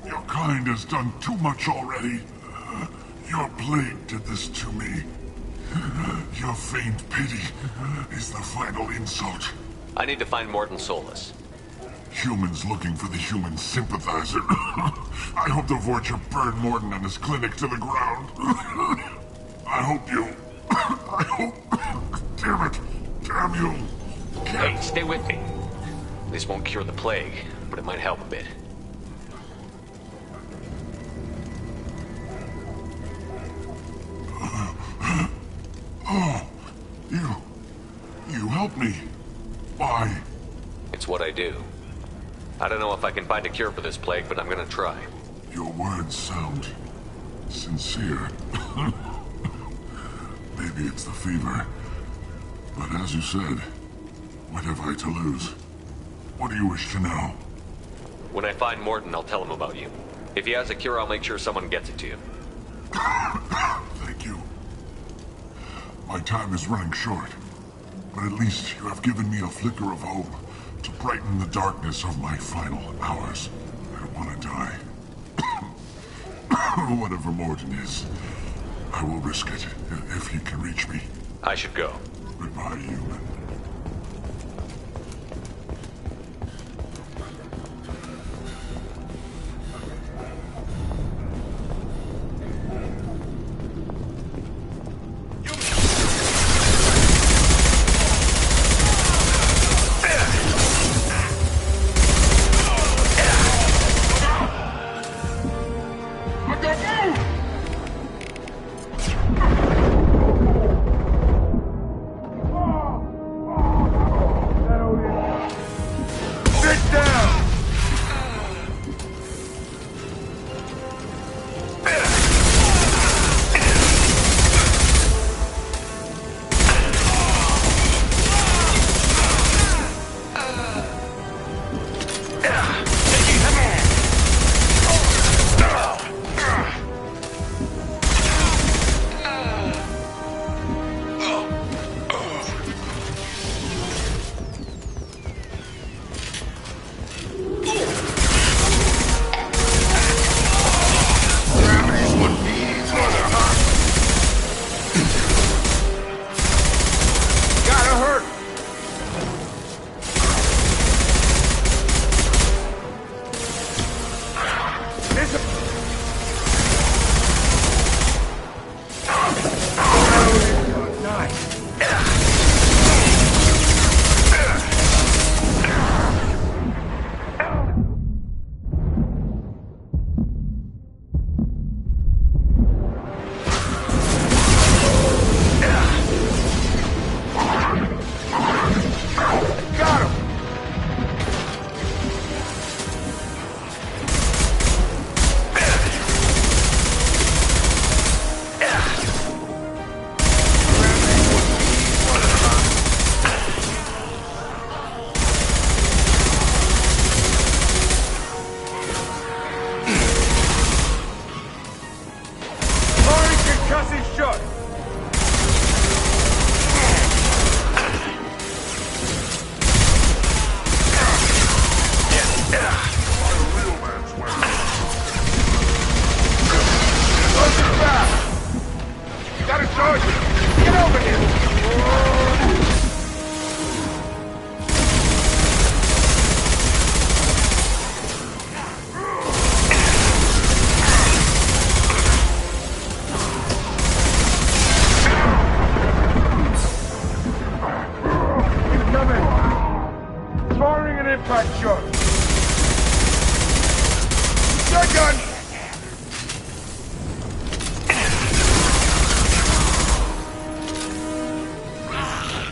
Speaker 19: You're kind has done too much already. Your plague did this to me. Your feigned pity is the final insult.
Speaker 8: I need to find Morton Solus.
Speaker 19: Humans looking for the human sympathizer. I hope the Vorcha burn Morton and his clinic to the ground. I hope you... I hope... Damn it! Damn you!
Speaker 8: Hey, stay with me. This won't cure the plague, but it might help a bit.
Speaker 19: Oh, you helped me. Why?
Speaker 8: It's what I do. I don't know if I can find a cure for this plague, but I'm gonna try.
Speaker 19: Your words sound sincere. Maybe it's the fever. But as you said, what have I to lose? What do you wish to know?
Speaker 8: When I find Morton, I'll tell him about you. If he has a cure, I'll make sure someone gets it to you.
Speaker 19: Thank you. My time is running short, but at least you have given me a flicker of hope to brighten the darkness of my final hours. I don't want to die. Whatever Morton is, I will risk it if he can reach me.
Speaker 8: I should go.
Speaker 19: Goodbye, human.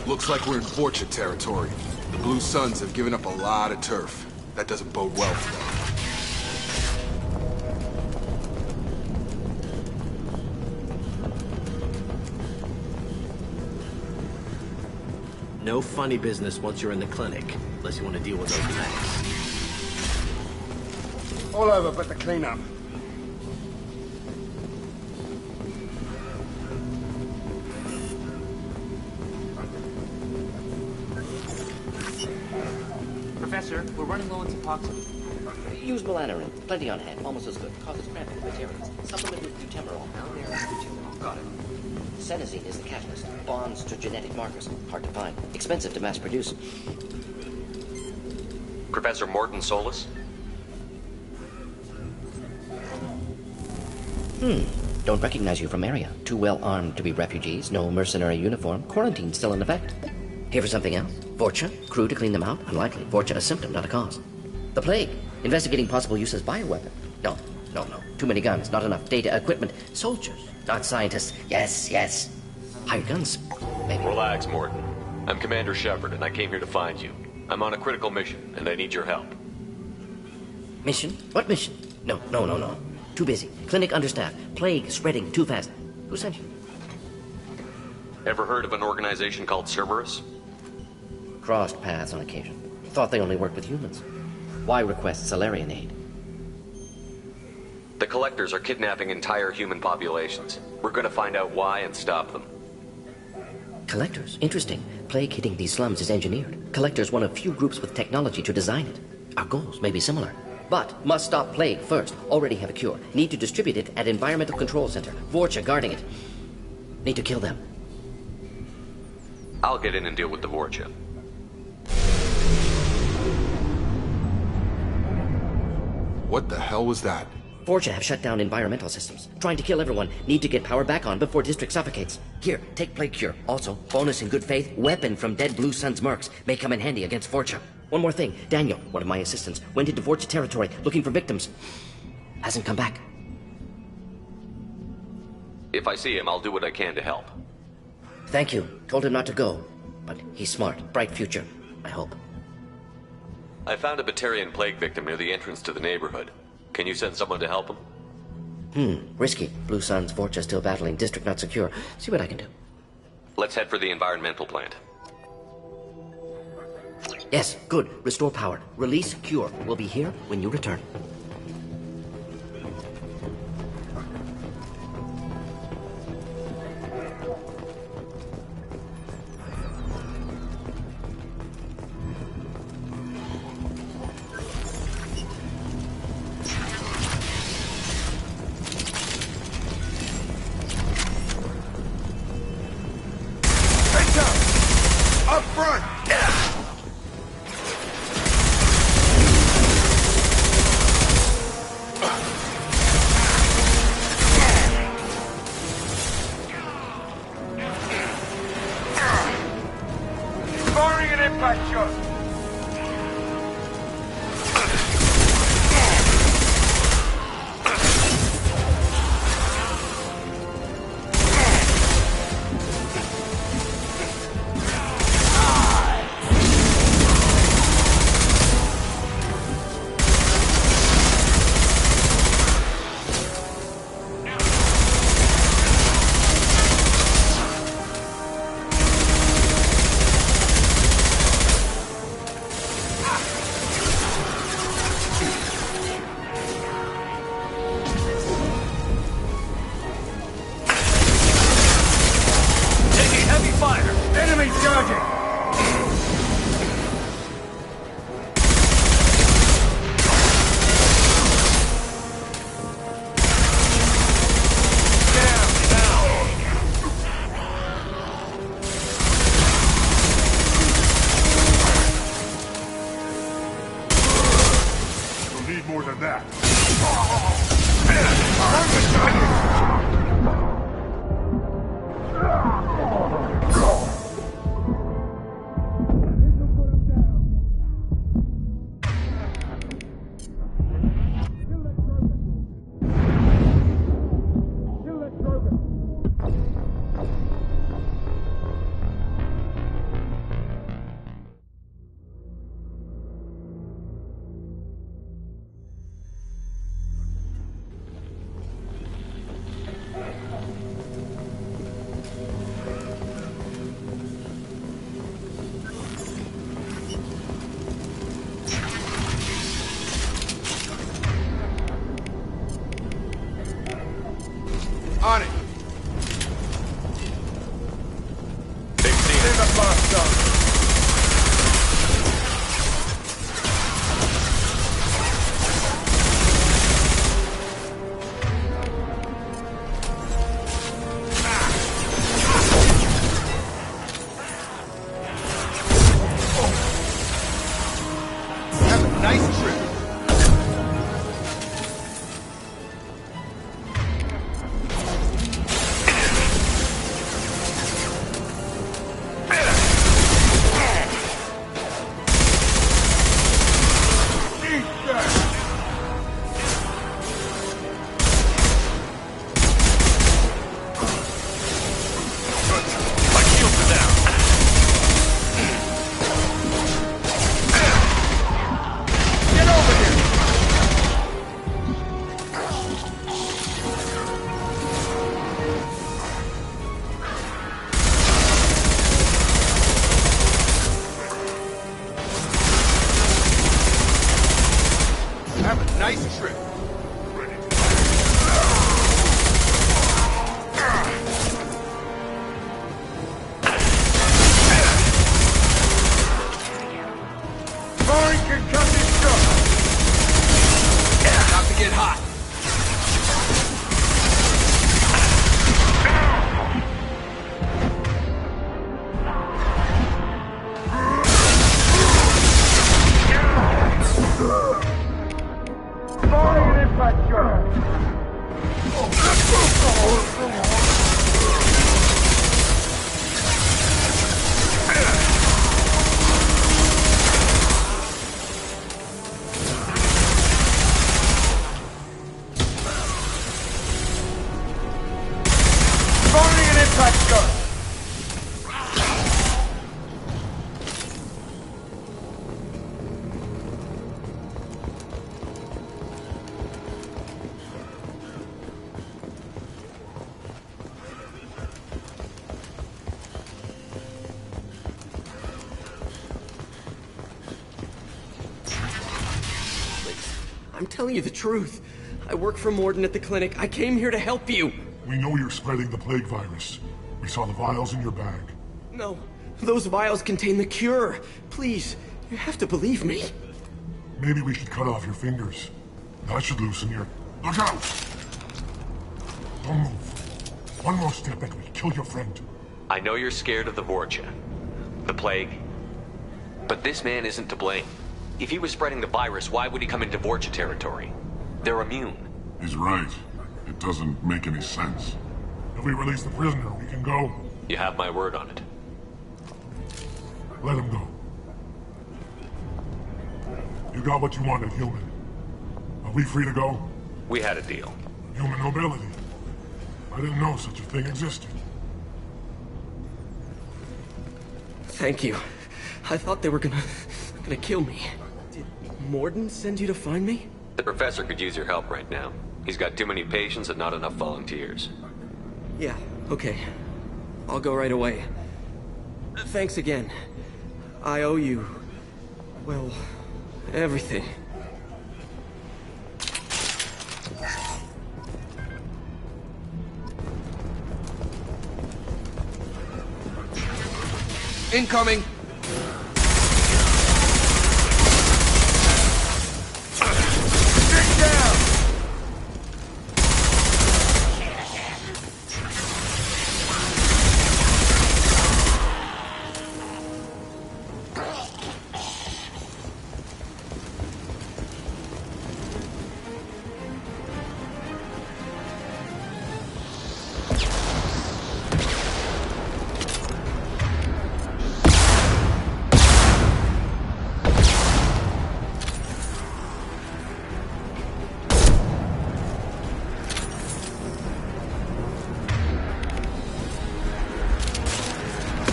Speaker 9: Looks like we're in Vorcha territory. The Blue Suns have given up a lot of turf. That doesn't bode well for them.
Speaker 4: No funny business once you're in the clinic, unless you want to deal with those medics.
Speaker 20: All over but the cleanup.
Speaker 21: Professor, we're running low on Suboxone.
Speaker 6: Use melanorin. Plenty on hand. Almost as good. Causes cramping materials. Supplement with butemerol. Down there is butemerol. Got it. Senesine is the catalyst. Bonds to genetic markers. Hard to find. Expensive to mass produce.
Speaker 8: Professor Morton Solus?
Speaker 6: Don't recognize you from area. Too well armed to be refugees. No mercenary uniform. Quarantine still in effect. Here for something else? Vorcha? Crew to clean them out? Unlikely. Vorcha a symptom, not a cause. The plague. Investigating possible use as bioweapon. No. Too many guns. Not enough data, equipment. Soldiers, not scientists. Yes. Hired guns. Maybe.
Speaker 8: Relax, Morton. I'm Commander Shepard, and I came here to find you. I'm on a critical mission, and I need your help.
Speaker 6: Mission? What mission? No. Too busy. Clinic understaffed. Plague spreading too fast. Who sent you?
Speaker 8: Ever heard of an organization called Cerberus?
Speaker 6: Crossed paths on occasion. Thought they only worked with humans. Why request Salarian aid?
Speaker 8: The Collectors are kidnapping entire human populations. We're gonna find out why and stop them.
Speaker 6: Collectors? Interesting. Plague hitting these slums is engineered. Collectors one of few groups with technology to design it. Our goals may be similar. But must stop plague first. Already have a cure. Need to distribute it at Environmental Control Center. Vorcha guarding it. Need to kill them.
Speaker 8: I'll get in and deal with the Vorcha.
Speaker 9: What the hell was that?
Speaker 6: Vorcha have shut down environmental systems. Trying to kill everyone. Need to get power back on before district suffocates. Here, take plague cure. Also, bonus in good faith, weapon from dead Blue Sun's mercs. May come in handy against Vorcha. One more thing. Daniel, one of my assistants, went into Vorcha territory looking for victims. Hasn't come back.
Speaker 8: If I see him, I'll do what I can to help.
Speaker 6: Thank you. Told him not to go. But he's smart. Bright future, I hope.
Speaker 8: I found a Batarian plague victim near the entrance to the neighborhood. Can you send someone to help him?
Speaker 6: Risky. Blue Sun's Vorcha still battling. District not secure. See what I can do.
Speaker 8: Let's head for the environmental plant.
Speaker 6: Yes, good. Restore power. Release cure. We'll be here when you return.
Speaker 9: Up front!
Speaker 16: Firing an impact shot.
Speaker 9: More than that.
Speaker 20: gun!
Speaker 7: I'm telling you the truth. I work for Morden at the clinic. I came here to help you.
Speaker 19: We know you're spreading the plague virus. We saw the vials in your bag.
Speaker 7: No, those vials contain the cure. Please, you have to believe me.
Speaker 19: Maybe we should cut off your fingers. That should loosen your... Look out! Don't move. One more step and we kill your friend.
Speaker 8: I know you're scared of the Vorcha, the plague, but this man isn't to blame. If he was spreading the virus, why would he come into Vorcha territory? They're immune.
Speaker 19: He's right. It doesn't make any sense. If we release the prisoner, we can go.
Speaker 8: You have my word on it.
Speaker 19: Let him go. You got what you wanted, human. Are we free to go?
Speaker 8: We had a deal.
Speaker 19: Human nobility. I didn't know such a thing existed.
Speaker 7: Thank you. I thought they were gonna kill me. Did Morden send you to find me?
Speaker 8: The professor could use your help right now. He's got too many patients and not enough volunteers.
Speaker 7: Yeah, okay. I'll go right away. Thanks again. I owe you... well, everything.
Speaker 3: Incoming!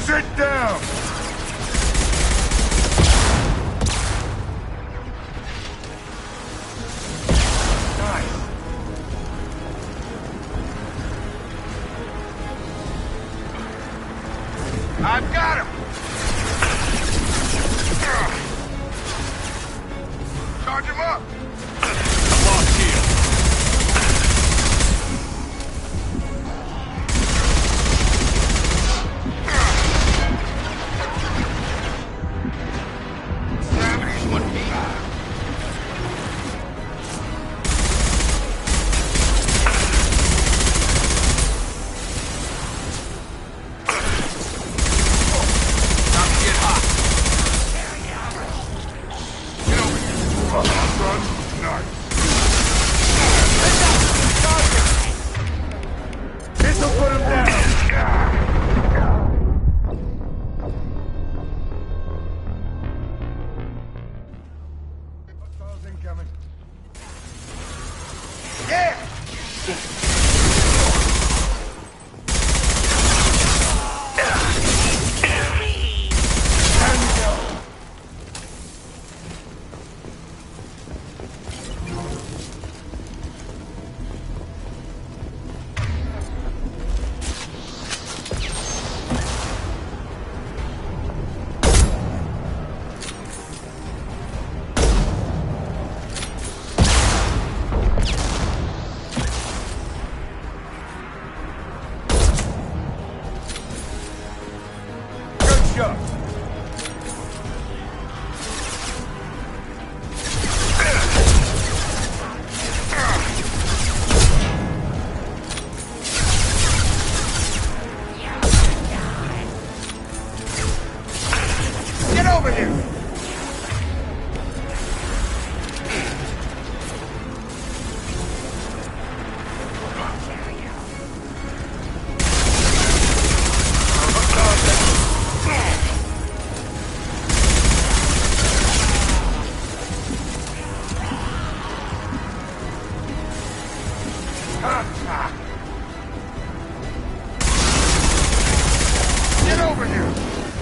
Speaker 19: Sit down!
Speaker 20: I've got him! Charge him up!
Speaker 19: I'm lost here.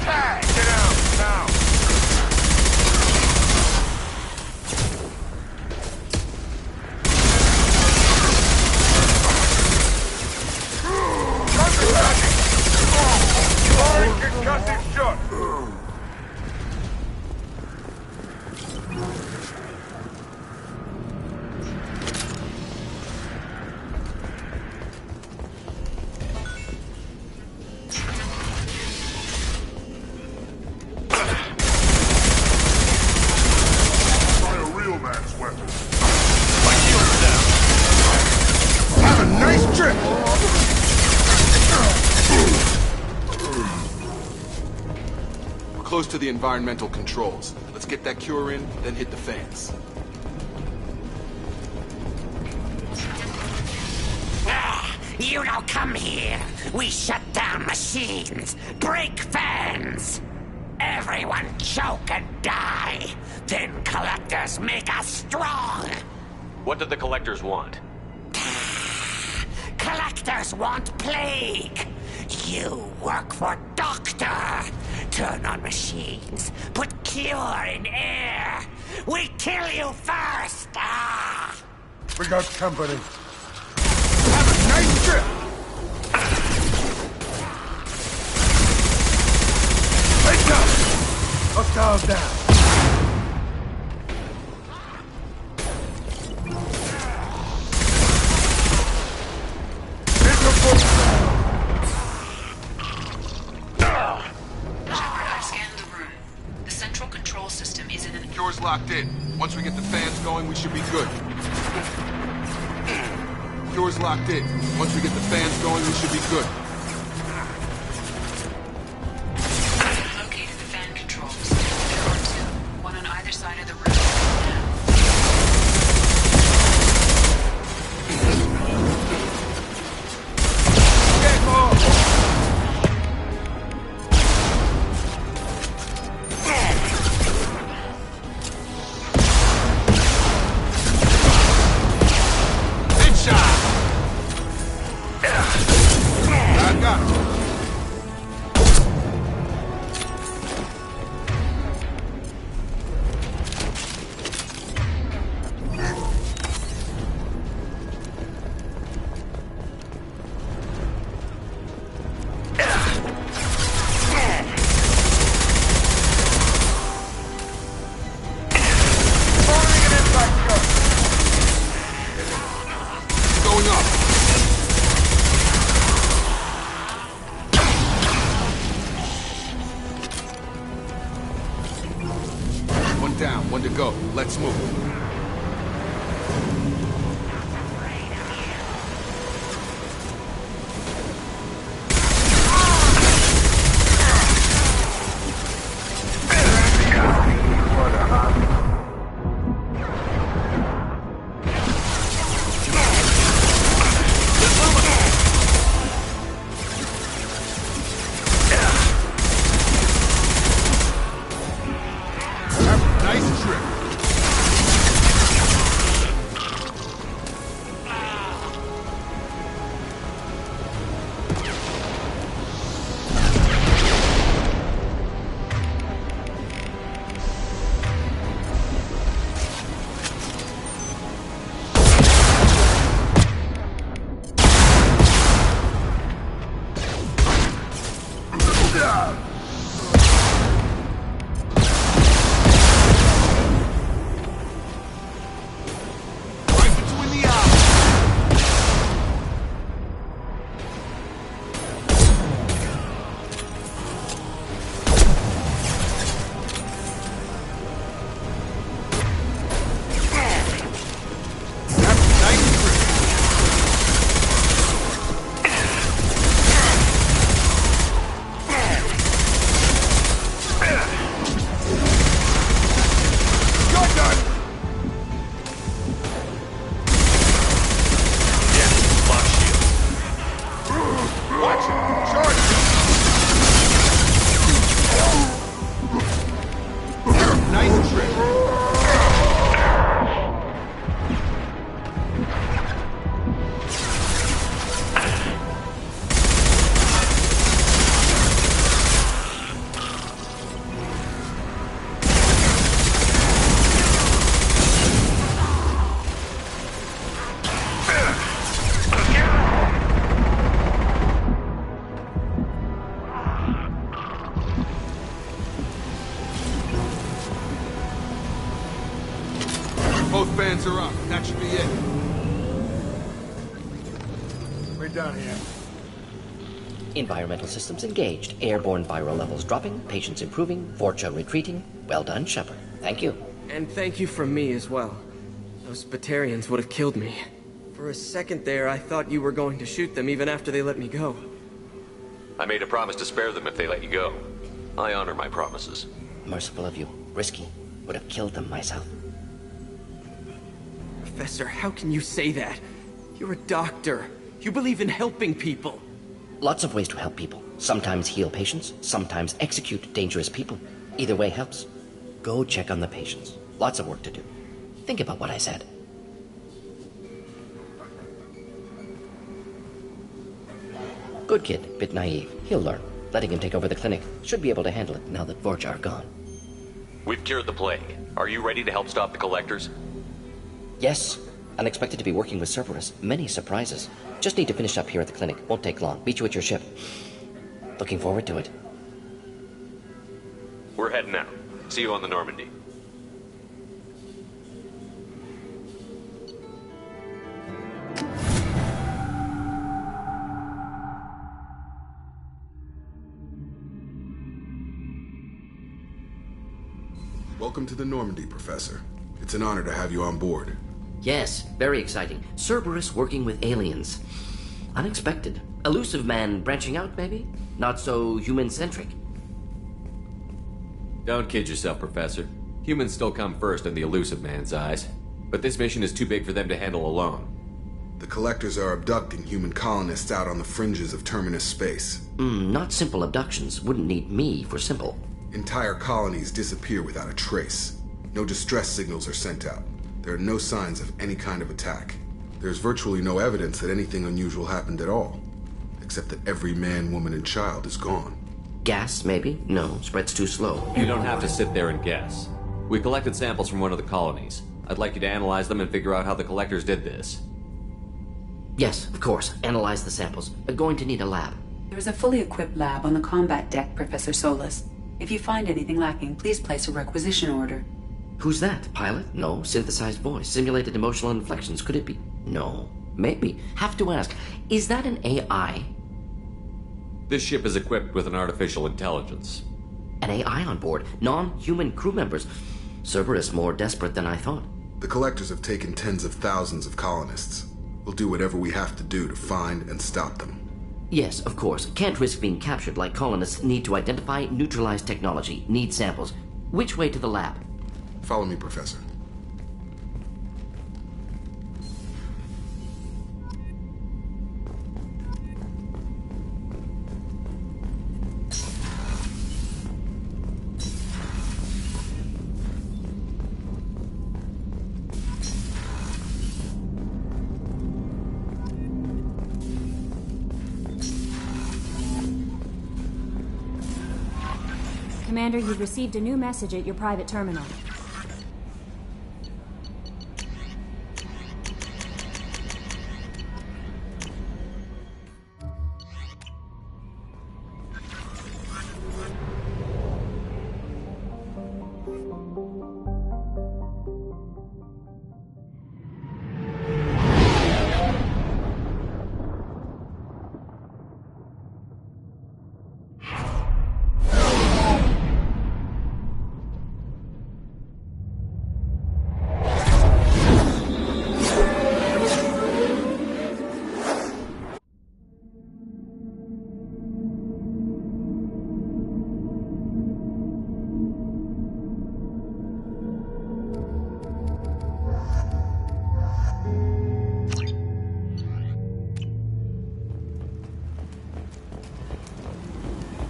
Speaker 19: Tag! Get out, now! Concussive shot! Try a real man's weapon. My heel's down. Have a nice trip!
Speaker 9: We're close to the environmental controls. Let's get that cure in, then hit the fans.
Speaker 11: You don't come here. We shut down machines, break fans. Everyone choke and die. Then collectors make us strong.
Speaker 8: What do the collectors want?
Speaker 11: Collectors want plague. You work for Doctor. Turn on machines. Put cure in air. We kill you first. Ah!
Speaker 20: We got company.
Speaker 19: Have a nice trip!
Speaker 20: Wake up! Hostiles down.
Speaker 10: I've scanned the room. The central control system is in an...
Speaker 9: Cure's locked in. Once we get the fans going, we should be good. Cure's locked in. Once we get the fans going, we should be good.
Speaker 10: Located the fan controls. There are two, one on either side of the room.
Speaker 19: Get more!
Speaker 9: I got it. Going up. One down, one to go. Let's move. Nice trip. Right between the eyes. fans are up. That should be it.
Speaker 20: We're done here.
Speaker 6: Environmental systems engaged. Airborne viral levels dropping. Patients improving. Vorcha retreating. Well done, Shepard. Thank you.
Speaker 7: And thank you from me as well. Those Batarians would have killed me. For a second there, I thought you were going to shoot them even after they let me go.
Speaker 8: I made a promise to spare them if they let you go. I honor my promises.
Speaker 6: Merciful of you. Risky. Would have killed them myself.
Speaker 7: Professor, how can you say that? You're a doctor. You believe in helping people.
Speaker 6: Lots of ways to help people. Sometimes heal patients, sometimes execute dangerous people. Either way helps. Go check on the patients. Lots of work to do. Think about what I said. Good kid, bit naive. He'll learn. Letting him take over the clinic. Should be able to handle it now that Vorcha are gone.
Speaker 8: We've cured the plague. Are you ready to help stop the Collectors?
Speaker 6: Yes. Unexpected to be working with Cerberus. Many surprises. Just need to finish up here at the clinic. Won't take long. Meet you at your ship. Looking forward to it.
Speaker 8: We're heading out. See you on the Normandy.
Speaker 9: Welcome to the Normandy, Professor. It's an honor to have you on board.
Speaker 6: Yes, very exciting. Cerberus working with aliens. Unexpected. Elusive man branching out, maybe? Not so human-centric.
Speaker 8: Don't kid yourself, Professor. Humans still come first in the Elusive man's eyes. But this mission is too big for them to handle alone.
Speaker 9: The Collectors are abducting human colonists out on the fringes of Terminus space.
Speaker 6: Not simple abductions. Wouldn't need me for simple.
Speaker 9: Entire colonies disappear without a trace. No distress signals are sent out. There are no signs of any kind of attack. There's virtually no evidence that anything unusual happened at all. Except that every man, woman, and child is gone.
Speaker 6: Gas, maybe? No, spreads too slow.
Speaker 8: You don't have to sit there and guess. We collected samples from one of the colonies. I'd like you to analyze them and figure out how the Collectors did this.
Speaker 6: Yes, of course. Analyze the samples. Going to need a lab.
Speaker 10: There is a fully equipped lab on the combat deck, Professor Solis. If you find anything lacking, please place a requisition order.
Speaker 6: Who's that? Pilot? No. Synthesized voice. Simulated emotional inflections. Could it be? No. Maybe. Have to ask. Is that an AI?
Speaker 8: This ship is equipped with an artificial intelligence.
Speaker 6: An AI on board? Non-human crew members? Cerberus more desperate than I thought.
Speaker 9: The Collectors have taken tens of thousands of colonists. We'll do whatever we have to do to find and stop them.
Speaker 6: Yes, of course. Can't risk being captured like colonists. Need to identify, neutralize technology. Need samples. Which way to the lab?
Speaker 9: Follow me, Professor.
Speaker 17: Commander, you've received a new message at your private terminal.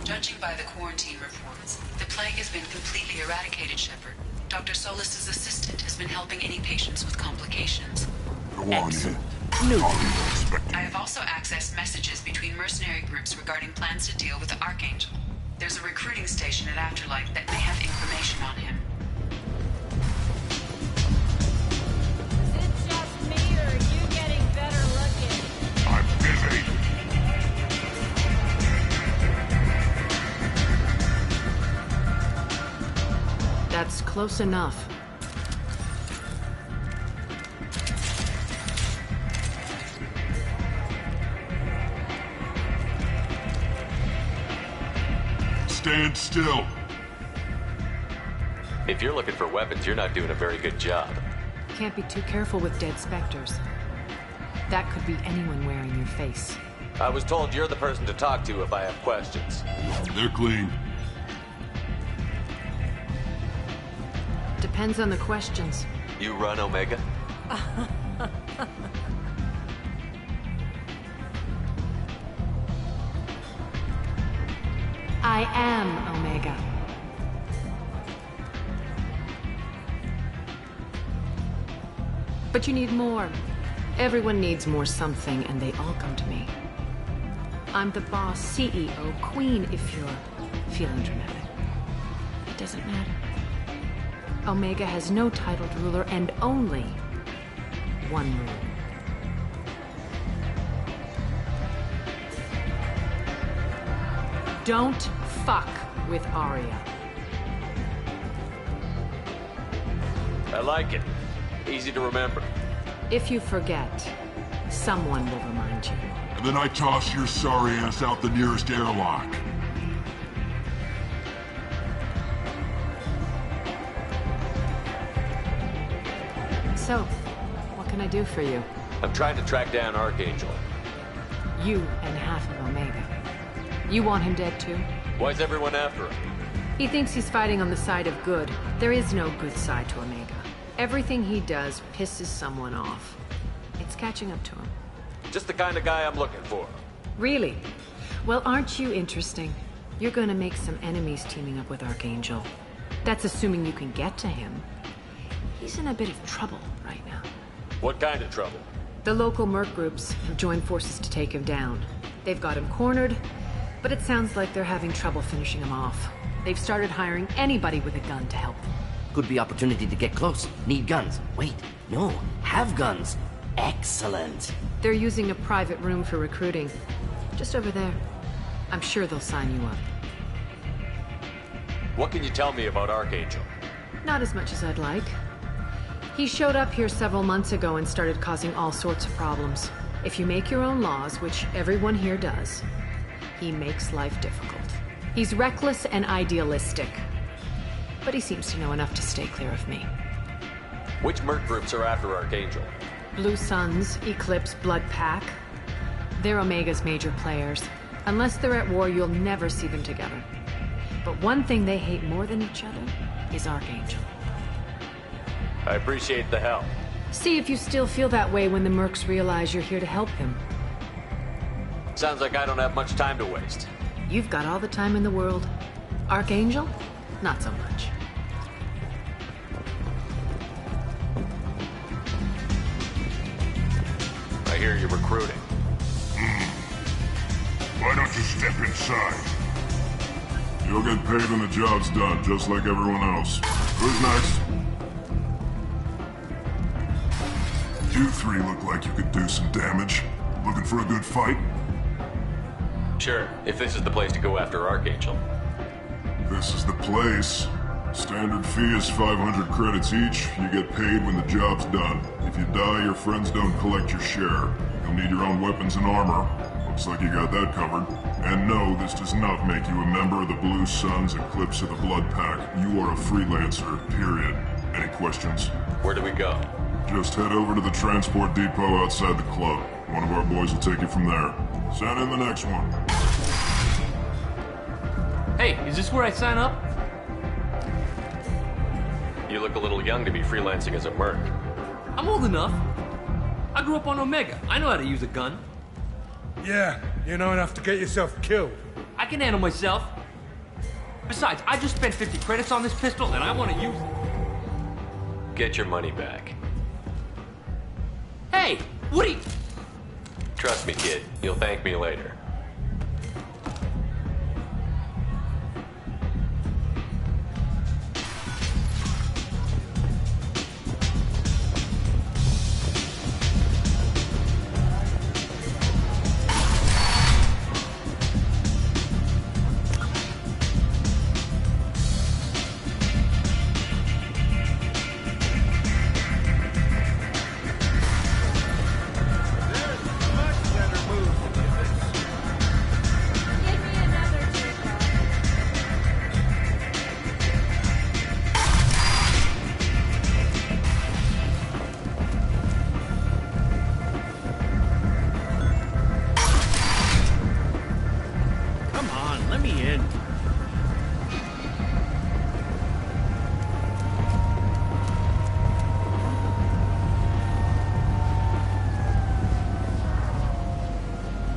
Speaker 10: Judging by the quarantine reports, the plague has been completely eradicated, Shepard. Dr. Solis' assistant has been helping any patients with complications.
Speaker 19: Go on in.
Speaker 10: I have also accessed messages between mercenary groups regarding plans to deal with the Archangel. There's a recruiting station at Afterlife that may have information on him.
Speaker 12: Is it just me, or are you getting better looking?
Speaker 19: I'm busy.
Speaker 1: That's close enough.
Speaker 19: stand still.
Speaker 8: If you're looking for weapons, you're not doing a very good job.
Speaker 13: Can't be too careful with dead specters. That could be anyone wearing your face.
Speaker 8: I was told you're the person to talk to if I have questions.
Speaker 19: They're clean.
Speaker 13: Depends on the questions.
Speaker 8: You run Omega?
Speaker 13: I am Omega. But you need more. Everyone needs more something, and they all come to me. I'm the boss, CEO, queen, if you're feeling dramatic. It doesn't matter. Omega has no titled ruler and only one rule. Don't fuck with Arya.
Speaker 8: I like it. Easy to remember.
Speaker 13: If you forget, someone will remind you.
Speaker 19: And then I toss your sorry ass out the nearest airlock.
Speaker 13: So, what can I do for you?
Speaker 8: I'm trying to track down Archangel.
Speaker 13: You and half of Omega. You want him dead too?
Speaker 8: Why's everyone after him?
Speaker 13: He thinks he's fighting on the side of good. There is no good side to Omega. Everything he does pisses someone off. It's catching up to him.
Speaker 8: Just the kind of guy I'm looking for.
Speaker 13: Really? Well, aren't you interesting? You're gonna make some enemies teaming up with Archangel. That's assuming you can get to him. He's in a bit of trouble right now.
Speaker 8: What kind of trouble?
Speaker 13: The local merc groups have joined forces to take him down. They've got him cornered, but it sounds like they're having trouble finishing him off. They've started hiring anybody with a gun to help them.
Speaker 6: Could be opportunity to get close. Need guns. Wait, no, have guns. Excellent.
Speaker 13: They're using a private room for recruiting. Just over there. I'm sure they'll sign you up.
Speaker 8: What can you tell me about Archangel?
Speaker 13: Not as much as I'd like. He showed up here several months ago and started causing all sorts of problems. If you make your own laws, which everyone here does, he makes life difficult. He's reckless and idealistic. But he seems to know enough to stay clear of me.
Speaker 8: Which merc groups are after Archangel?
Speaker 13: Blue Suns, Eclipse, Blood Pack. They're Omega's major players. Unless they're at war, you'll never see them together. But one thing they hate more than each other is Archangel.
Speaker 8: I appreciate the help.
Speaker 13: See if you still feel that way when the mercs realize you're here to help him.
Speaker 8: Sounds like I don't have much time to waste.
Speaker 13: You've got all the time in the world. Archangel? Not so much.
Speaker 8: I hear you're recruiting.
Speaker 19: Why don't you step inside? You'll get paid when the job's done, just like everyone else. Who's next? You three look like you could do some damage. Looking for a good fight?
Speaker 8: Sure, if this is the place to go after Archangel.
Speaker 19: This is the place. Standard fee is 500 credits each. You get paid when the job's done. If you die, your friends don't collect your share. You'll need your own weapons and armor. Looks like you got that covered. And no, this does not make you a member of the Blue Suns, Eclipse, or the Blood Pack. You are a freelancer, period. Any questions?
Speaker 8: Where do we go?
Speaker 19: Just head over to the transport depot outside the club. One of our boys will take you from there. Send in the next one.
Speaker 21: Hey, is this where I sign up?
Speaker 8: You look a little young to be freelancing as a merc.
Speaker 21: I'm old enough. I grew up on Omega. I know how to use a gun.
Speaker 20: Yeah, you know enough to get yourself killed.
Speaker 21: I can handle myself. Besides, I just spent 50 credits on this pistol and I want to use it.
Speaker 8: Get your money back.
Speaker 21: Hey, what are you...
Speaker 8: Trust me, kid. You'll thank me later.
Speaker 22: end.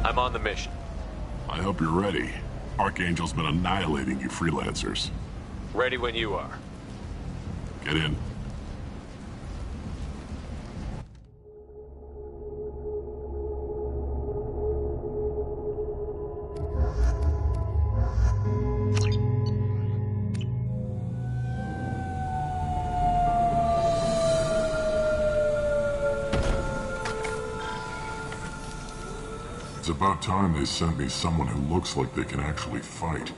Speaker 8: I'm on the mission.
Speaker 19: I hope you're ready. Archangel's been annihilating you freelancers.
Speaker 8: Ready when you are.
Speaker 19: Get in. It's about time they sent me someone who looks like they can actually fight.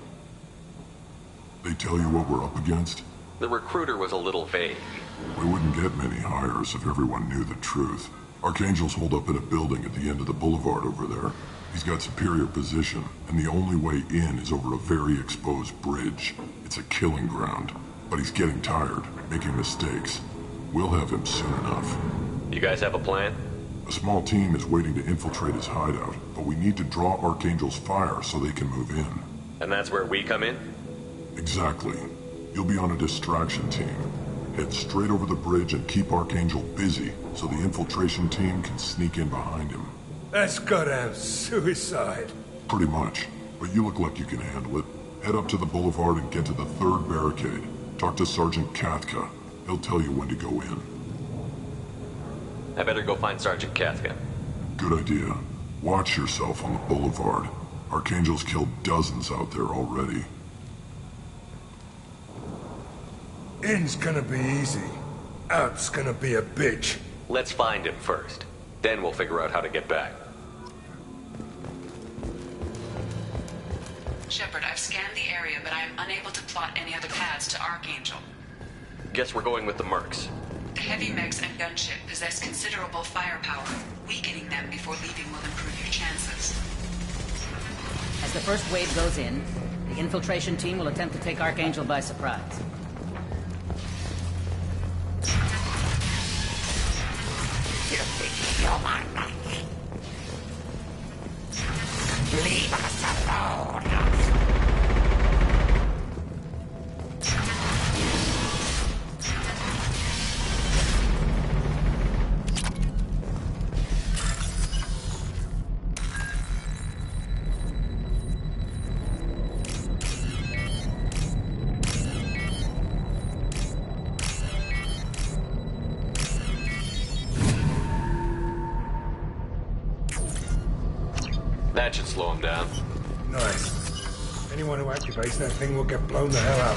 Speaker 19: They tell you what we're up against?
Speaker 8: The recruiter was a little vague.
Speaker 19: We wouldn't get many hires if everyone knew the truth. Archangel's holed up in a building at the end of the boulevard over there. He's got superior position, and the only way in is over a very exposed bridge. It's a killing ground, but he's getting tired, making mistakes. We'll have him soon enough.
Speaker 8: You guys have a plan?
Speaker 19: A small team is waiting to infiltrate his hideout, but we need to draw Archangel's fire so they can move in.
Speaker 8: And that's where we come in?
Speaker 19: Exactly. You'll be on a distraction team. Head straight over the bridge and keep Archangel busy so the infiltration team can sneak in behind him.
Speaker 20: That's goddamn suicide.
Speaker 19: Pretty much, but you look like you can handle it. Head up to the boulevard and get to the third barricade. Talk to Sergeant Katka. He'll tell you when to go in.
Speaker 8: I better go find Sergeant Katka.
Speaker 19: Good idea. Watch yourself on the boulevard. Archangel's killed dozens out there already.
Speaker 20: In's gonna be easy. Out's gonna be a bitch.
Speaker 8: Let's find him first. Then we'll figure out how to get back.
Speaker 10: Shepard, I've scanned the area, but I am unable to plot any other paths to Archangel.
Speaker 8: Guess we're going with the Mercs.
Speaker 10: The heavy mechs and gunship possess considerable firepower. Weakening them before leaving will improve your chances.
Speaker 14: As the first wave goes in, the infiltration team will attempt to take Archangel by surprise.
Speaker 11: You human! Leave us alone!
Speaker 8: That should slow him down.
Speaker 20: Nice. Anyone who activates that thing will get blown the hell out.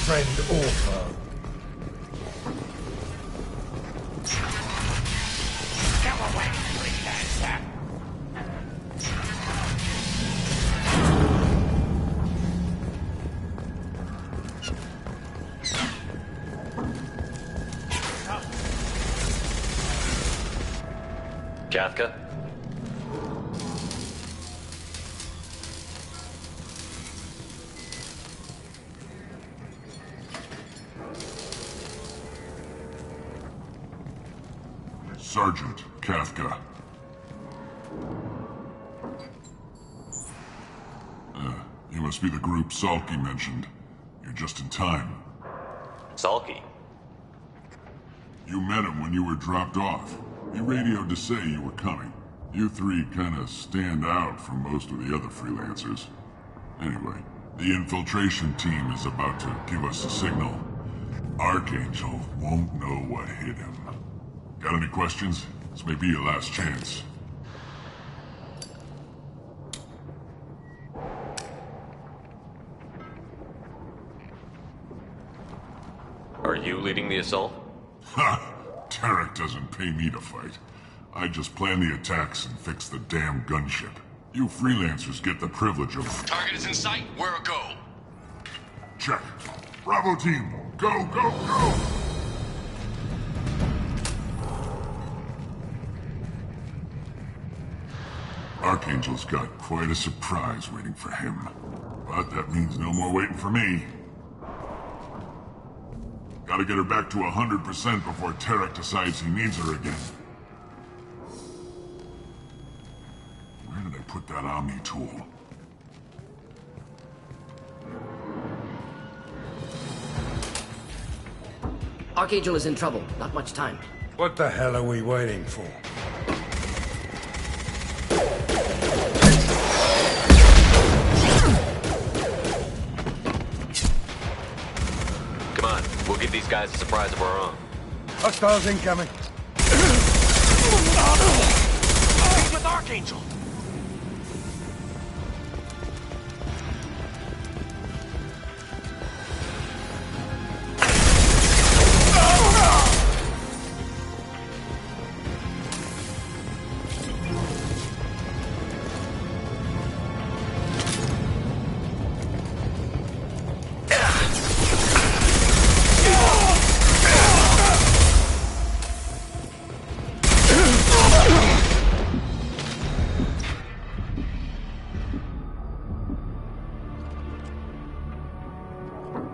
Speaker 20: Friend or foe.
Speaker 11: Go away, freelancer!
Speaker 8: Katka?
Speaker 19: Sergeant Katka. You must be the group Salky mentioned. You're just in time.
Speaker 8: Salky?
Speaker 19: You met him when you were dropped off. He radioed to say you were coming. You three kinda stand out from most of the other freelancers. Anyway, the infiltration team is about to give us a signal. Archangel won't know what hit him. Got any questions? This may be your last chance.
Speaker 8: Are you leading the assault?
Speaker 19: Ha! Tarek doesn't pay me to fight. I just plan the attacks and fix the damn gunship. You freelancers get the privilege of...
Speaker 15: Target is in sight. Where a go?
Speaker 19: Check. Bravo team, go, go, go! Archangel's got quite a surprise waiting for him. But that means no more waiting for me. Gotta get her back to 100% before Tarek decides he needs her again. Where did I put that Omni tool?
Speaker 6: Archangel is in trouble. Not much time.
Speaker 20: What the hell are we waiting for?
Speaker 8: Come on, we'll give these guys a surprise of our own.
Speaker 20: Hostiles incoming.
Speaker 11: He's with Archangel.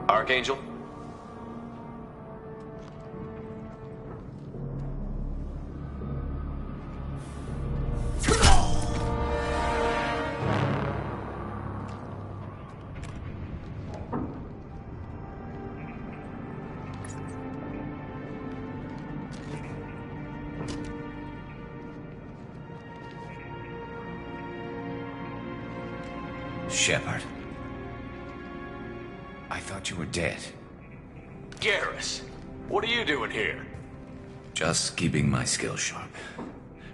Speaker 8: Archangel?
Speaker 2: Shepard. I thought you were dead.
Speaker 8: Garrus, what are you doing here?
Speaker 2: Just keeping my skills sharp.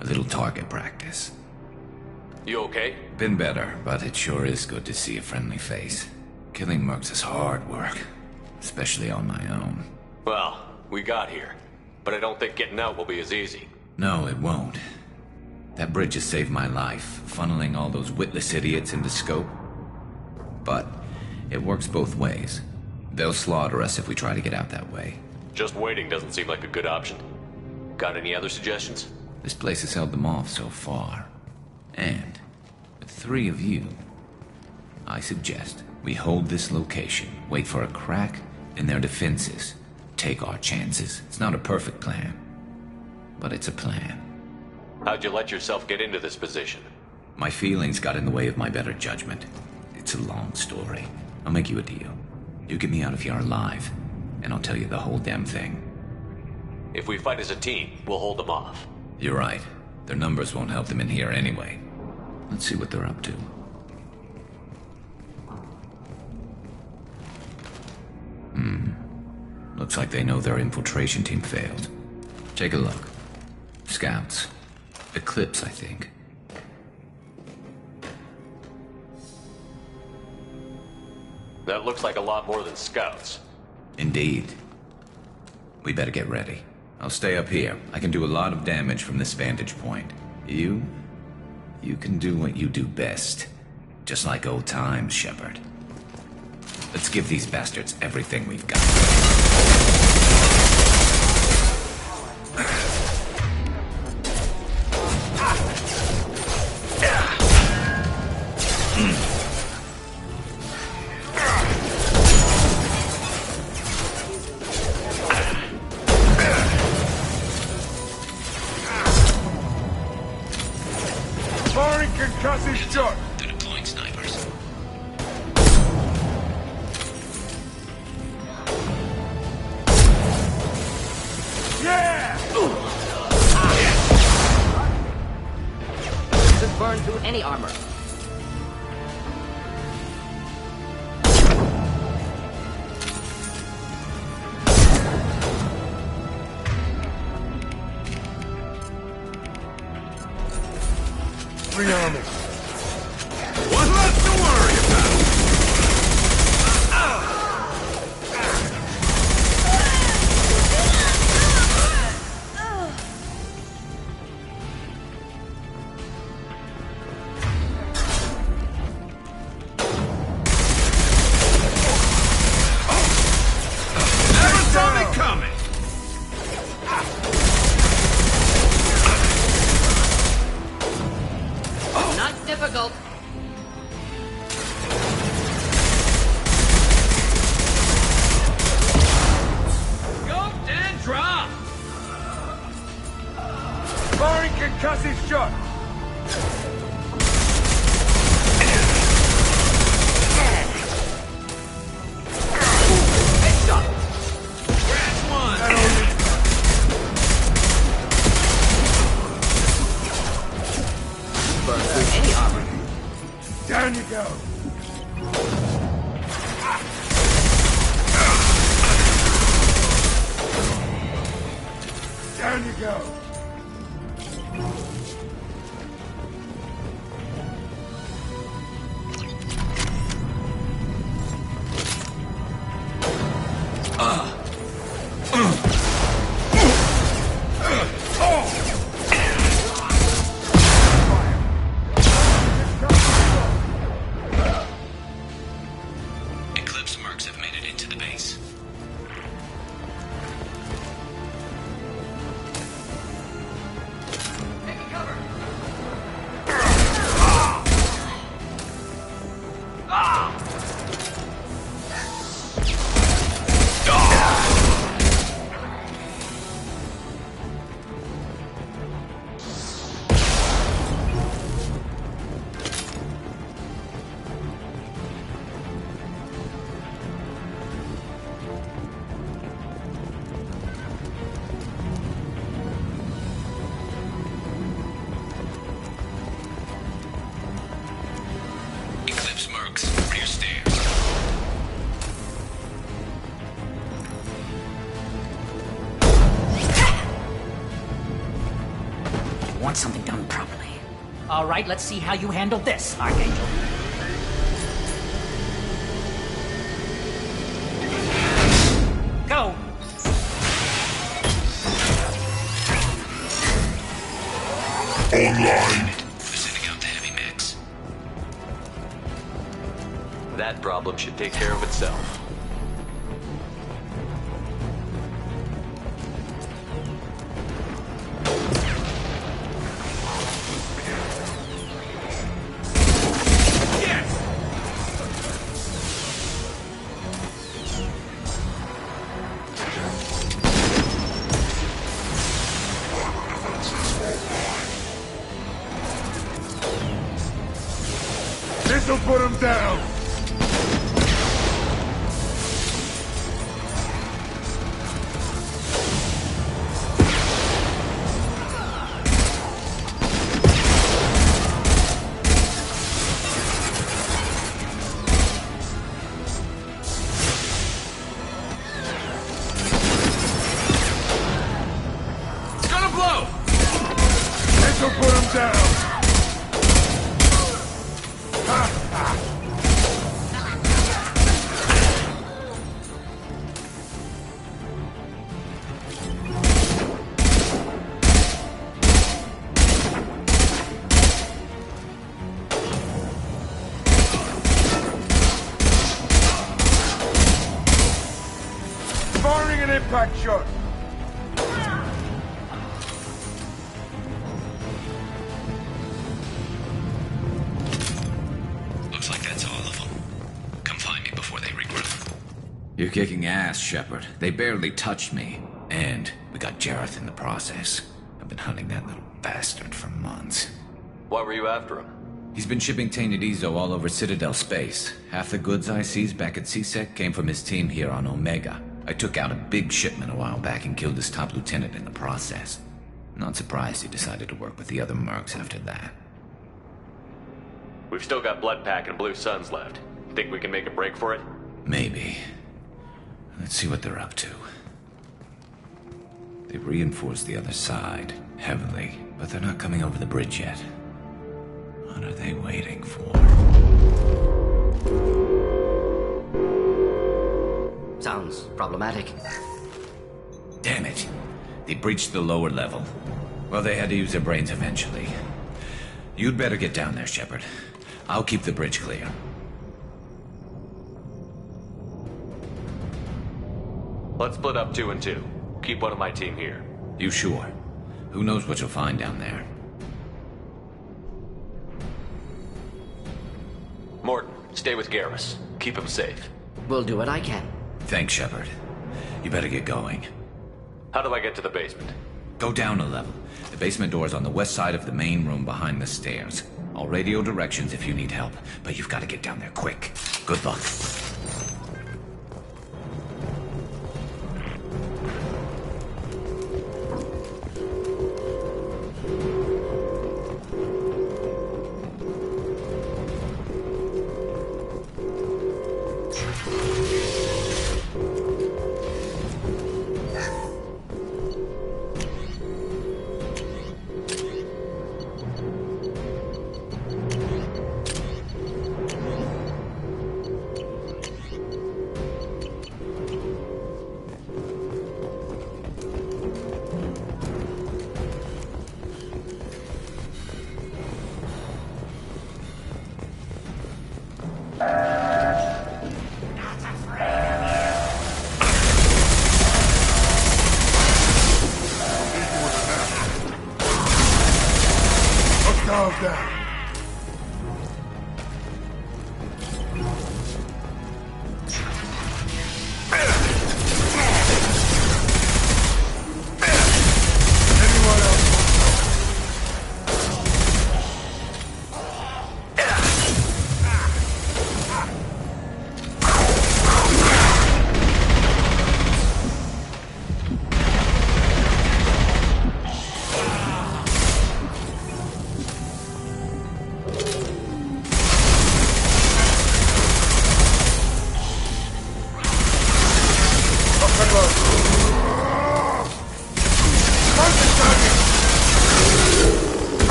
Speaker 2: A little target practice.
Speaker 8: You okay?
Speaker 2: Been better, but it sure is good to see a friendly face. Killing mercs is hard work, especially on my own.
Speaker 8: Well, we got here, but I don't think getting out will be as easy.
Speaker 2: No, it won't. That bridge has saved my life, funneling all those witless idiots into scope. But it works both ways. They'll slaughter us if we try to get out that way.
Speaker 8: Just waiting doesn't seem like a good option. Got any other suggestions?
Speaker 2: This place has held them off so far. And with 3 of you, I suggest we hold this location, wait for a crack in their defenses, take our chances. It's not a perfect plan, but it's a plan.
Speaker 8: How'd you let yourself get into this position?
Speaker 2: My feelings got in the way of my better judgment. It's a long story. I'll make you a deal. You get me out of here alive, and I'll tell you the whole damn thing.
Speaker 8: If we fight as a team, we'll hold them off.
Speaker 2: You're right. Their numbers won't help them in here anyway. Let's see what they're up to. Looks like they know their infiltration team failed. Take a look. Scouts. Eclipse, I think.
Speaker 8: That looks like a lot more than scouts.
Speaker 2: Indeed. We better get ready. I'll stay up here. I can do a lot of damage from this vantage point. You can do what you do best. Just like old times, Shepard. Let's give these bastards everything we've got.
Speaker 20: Firing concussive shot!
Speaker 2: They're deploying snipers.
Speaker 20: Yeah!
Speaker 6: Could burn through any armor.
Speaker 20: Bring on me.
Speaker 11: One less to worry about. Never saw me coming.
Speaker 6: Not
Speaker 20: go.
Speaker 2: Eclipse mercs have made it into the base. Eclipse mercs, rear stairs.
Speaker 14: Want something done properly. All right, let's see how you handle this, Archangel. Go!
Speaker 19: Online.
Speaker 2: Sending out the heavy mix.
Speaker 8: That problem should take care of itself.
Speaker 20: This'll put him down.
Speaker 21: It's gonna blow!
Speaker 20: This'll put him down. Firing an impact shot.
Speaker 2: Looks like that's all of them. Come find me before they regroup. You're kicking ass, Shepard. They barely touched me. And we got Jareth in the process. I've been hunting that little bastard for months.
Speaker 8: Why were you after him?
Speaker 2: He's been shipping tainted Ezo all over Citadel space. Half the goods I seized back at CSEC came from his team here on Omega. I took out a big shipment a while back and killed his top lieutenant in the process. Not surprised he decided to work with the other mercs after that.
Speaker 8: We've still got Bloodpack and Blue Suns left. Think we can make a break for it?
Speaker 2: Maybe. Let's see what they're up to. They've reinforced the other side, heavily, but they're not coming over the bridge yet. What are they waiting for?
Speaker 6: Sounds problematic.
Speaker 2: Damn it. They breached the lower level. Well, they had to use their brains eventually. You'd better get down there, Shepard. I'll keep the bridge clear.
Speaker 8: Let's split up 2 and 2. Keep one of my team here.
Speaker 2: You sure? Who knows what you'll find down there?
Speaker 8: Morton, stay with Garrus. Keep him safe.
Speaker 6: We'll do what I can.
Speaker 2: Thanks, Shepard. You better get going.
Speaker 8: How do I get to the basement?
Speaker 2: Go down a level. The basement door is on the west side of the main room behind the stairs. I'll radio directions if you need help, but you've got to get down there quick. Good luck.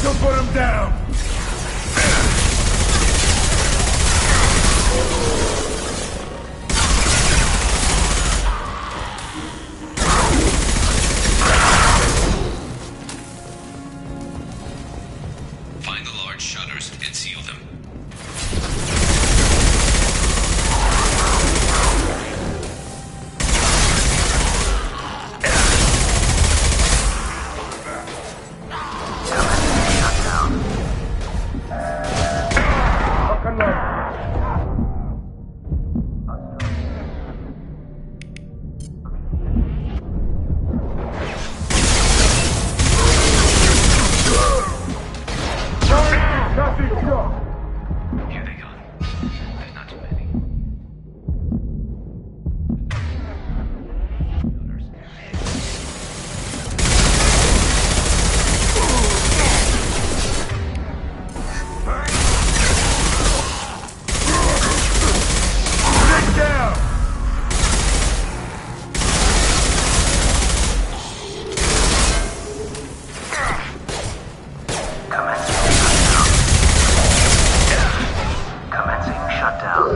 Speaker 22: This'll put him down!
Speaker 2: Find the large shutters and seal them. Here they come. There's not too many.
Speaker 22: Get down!
Speaker 11: Commencing shutdown.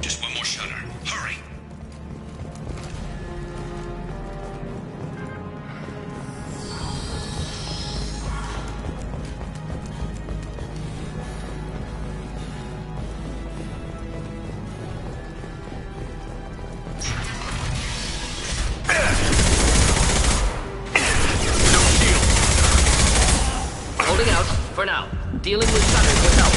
Speaker 2: Just one more shutter. Hurry!
Speaker 6: Holding out, for now. Dealing with shutters with help.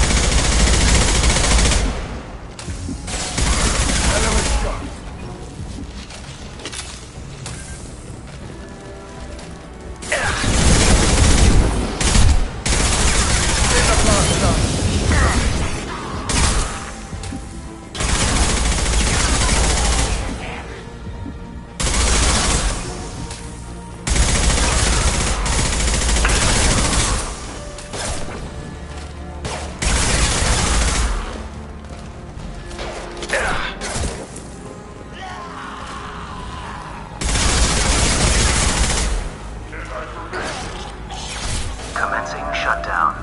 Speaker 11: Commencing shutdown.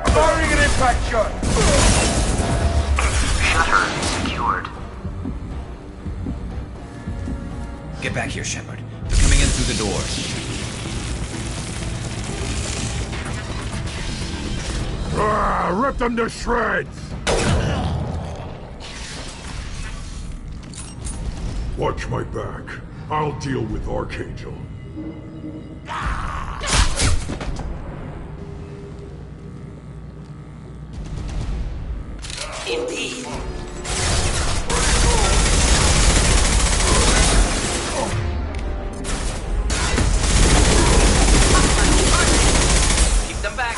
Speaker 22: Firing an impact shot!
Speaker 11: Shutter secured.
Speaker 2: Get back here, Shepard. They're coming in through the doors.
Speaker 22: Rip them to shreds! Watch my back. I'll deal with Archangel.
Speaker 11: Indeed.
Speaker 6: Keep them back.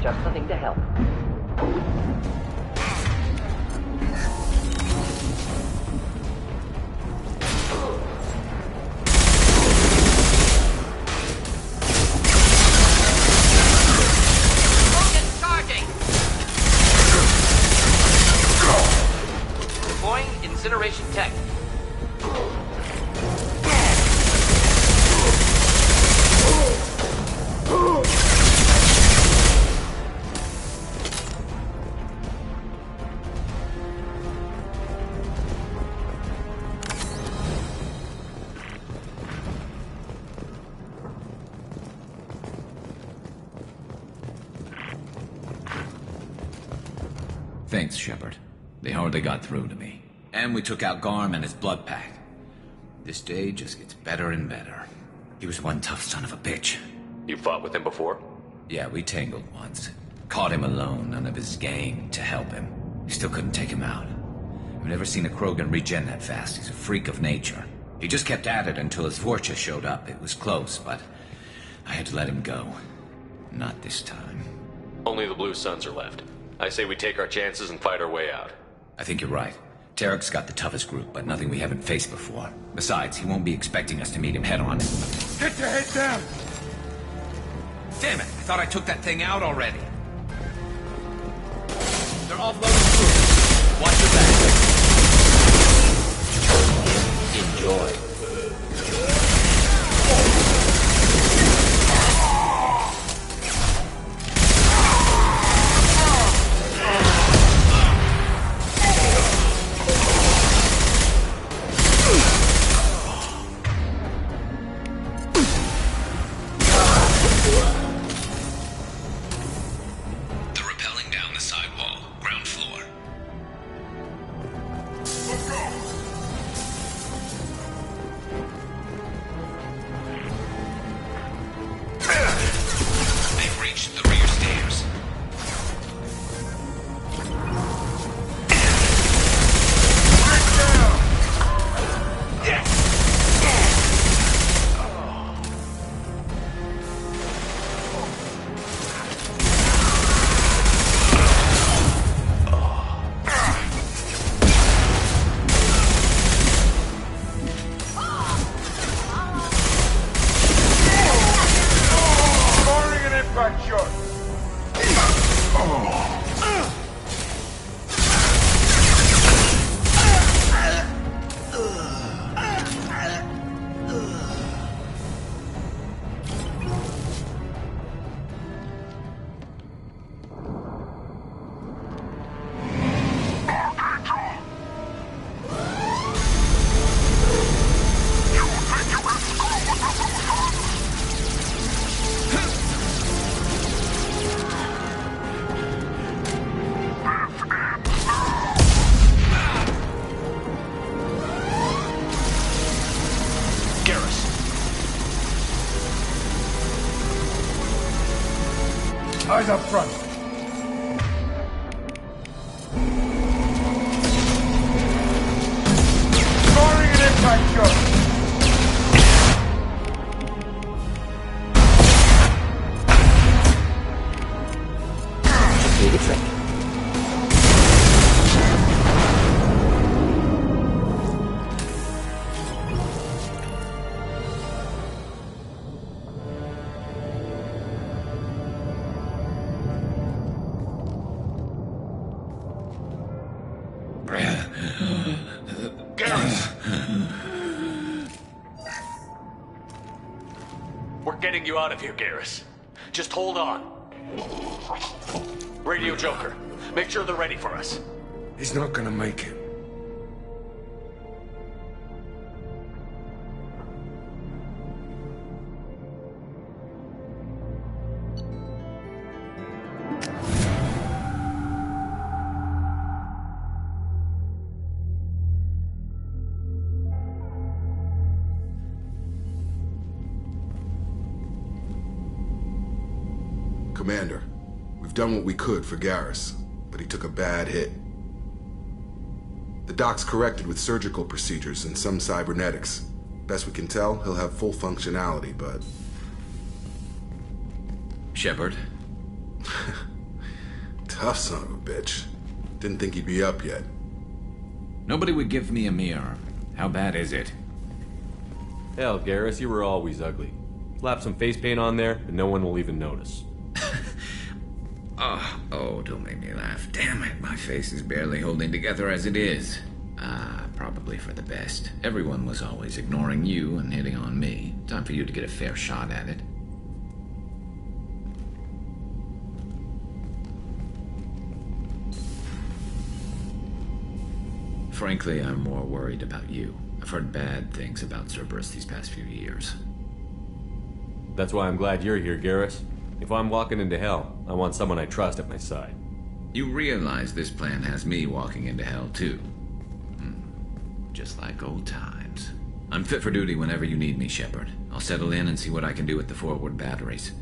Speaker 6: Just something to help. Deploying incineration tech.
Speaker 2: Thanks, Shepard. They hardly got through to me. And we took out Garm and his blood pack. This day just gets better and better. He was one tough son of a bitch.
Speaker 8: You fought with him before?
Speaker 2: Yeah, we tangled once. Caught him alone, none of his gang to help him. Still couldn't take him out. I've never seen a Krogan regen that fast. He's a freak of nature. He just kept at it until his Vorcha showed up. It was close, but I had to let him go. Not this time.
Speaker 8: Only the Blue Suns are left. I say we take our chances and fight our way out.
Speaker 2: I think you're right. Tarek's got the toughest group, but nothing we haven't faced before. Besides, he won't be expecting us to meet him head-on.
Speaker 20: Get your head down!
Speaker 2: Damn it! I thought I took that thing out already. They're offloading through. Watch your back.
Speaker 6: Enjoy.
Speaker 20: Eyes up front. Firing an impact shot.
Speaker 6: Do the trick.
Speaker 8: We're getting you out of here, Garrus. Just hold on. Radio Joker, make sure they're ready for us.
Speaker 20: He's not gonna make it.
Speaker 9: Commander, we've done what we could for Garrus, but he took a bad hit. The doc's corrected with surgical procedures and some cybernetics. Best we can tell, he'll have full functionality, but...
Speaker 2: Shepard?
Speaker 9: Tough son of a bitch. Didn't think he'd be up yet.
Speaker 2: Nobody would give me a mirror. How bad is it?
Speaker 8: Hell, Garrus, you were always ugly. Slap some face paint on there, and no one will even notice.
Speaker 2: Oh, don't make me laugh. Damn it, my face is barely holding together as it is. Probably for the best. Everyone was always ignoring you and hitting on me. Time for you to get a fair shot at it. Frankly, I'm more worried about you. I've heard bad things about Cerberus these past few years.
Speaker 8: That's why I'm glad you're here, Garrus. If I'm walking into hell, I want someone I trust at my side.
Speaker 2: You realize this plan has me walking into hell, too. Just like old times. I'm fit for duty whenever you need me, Shepard. I'll settle in and see what I can do with the forward batteries.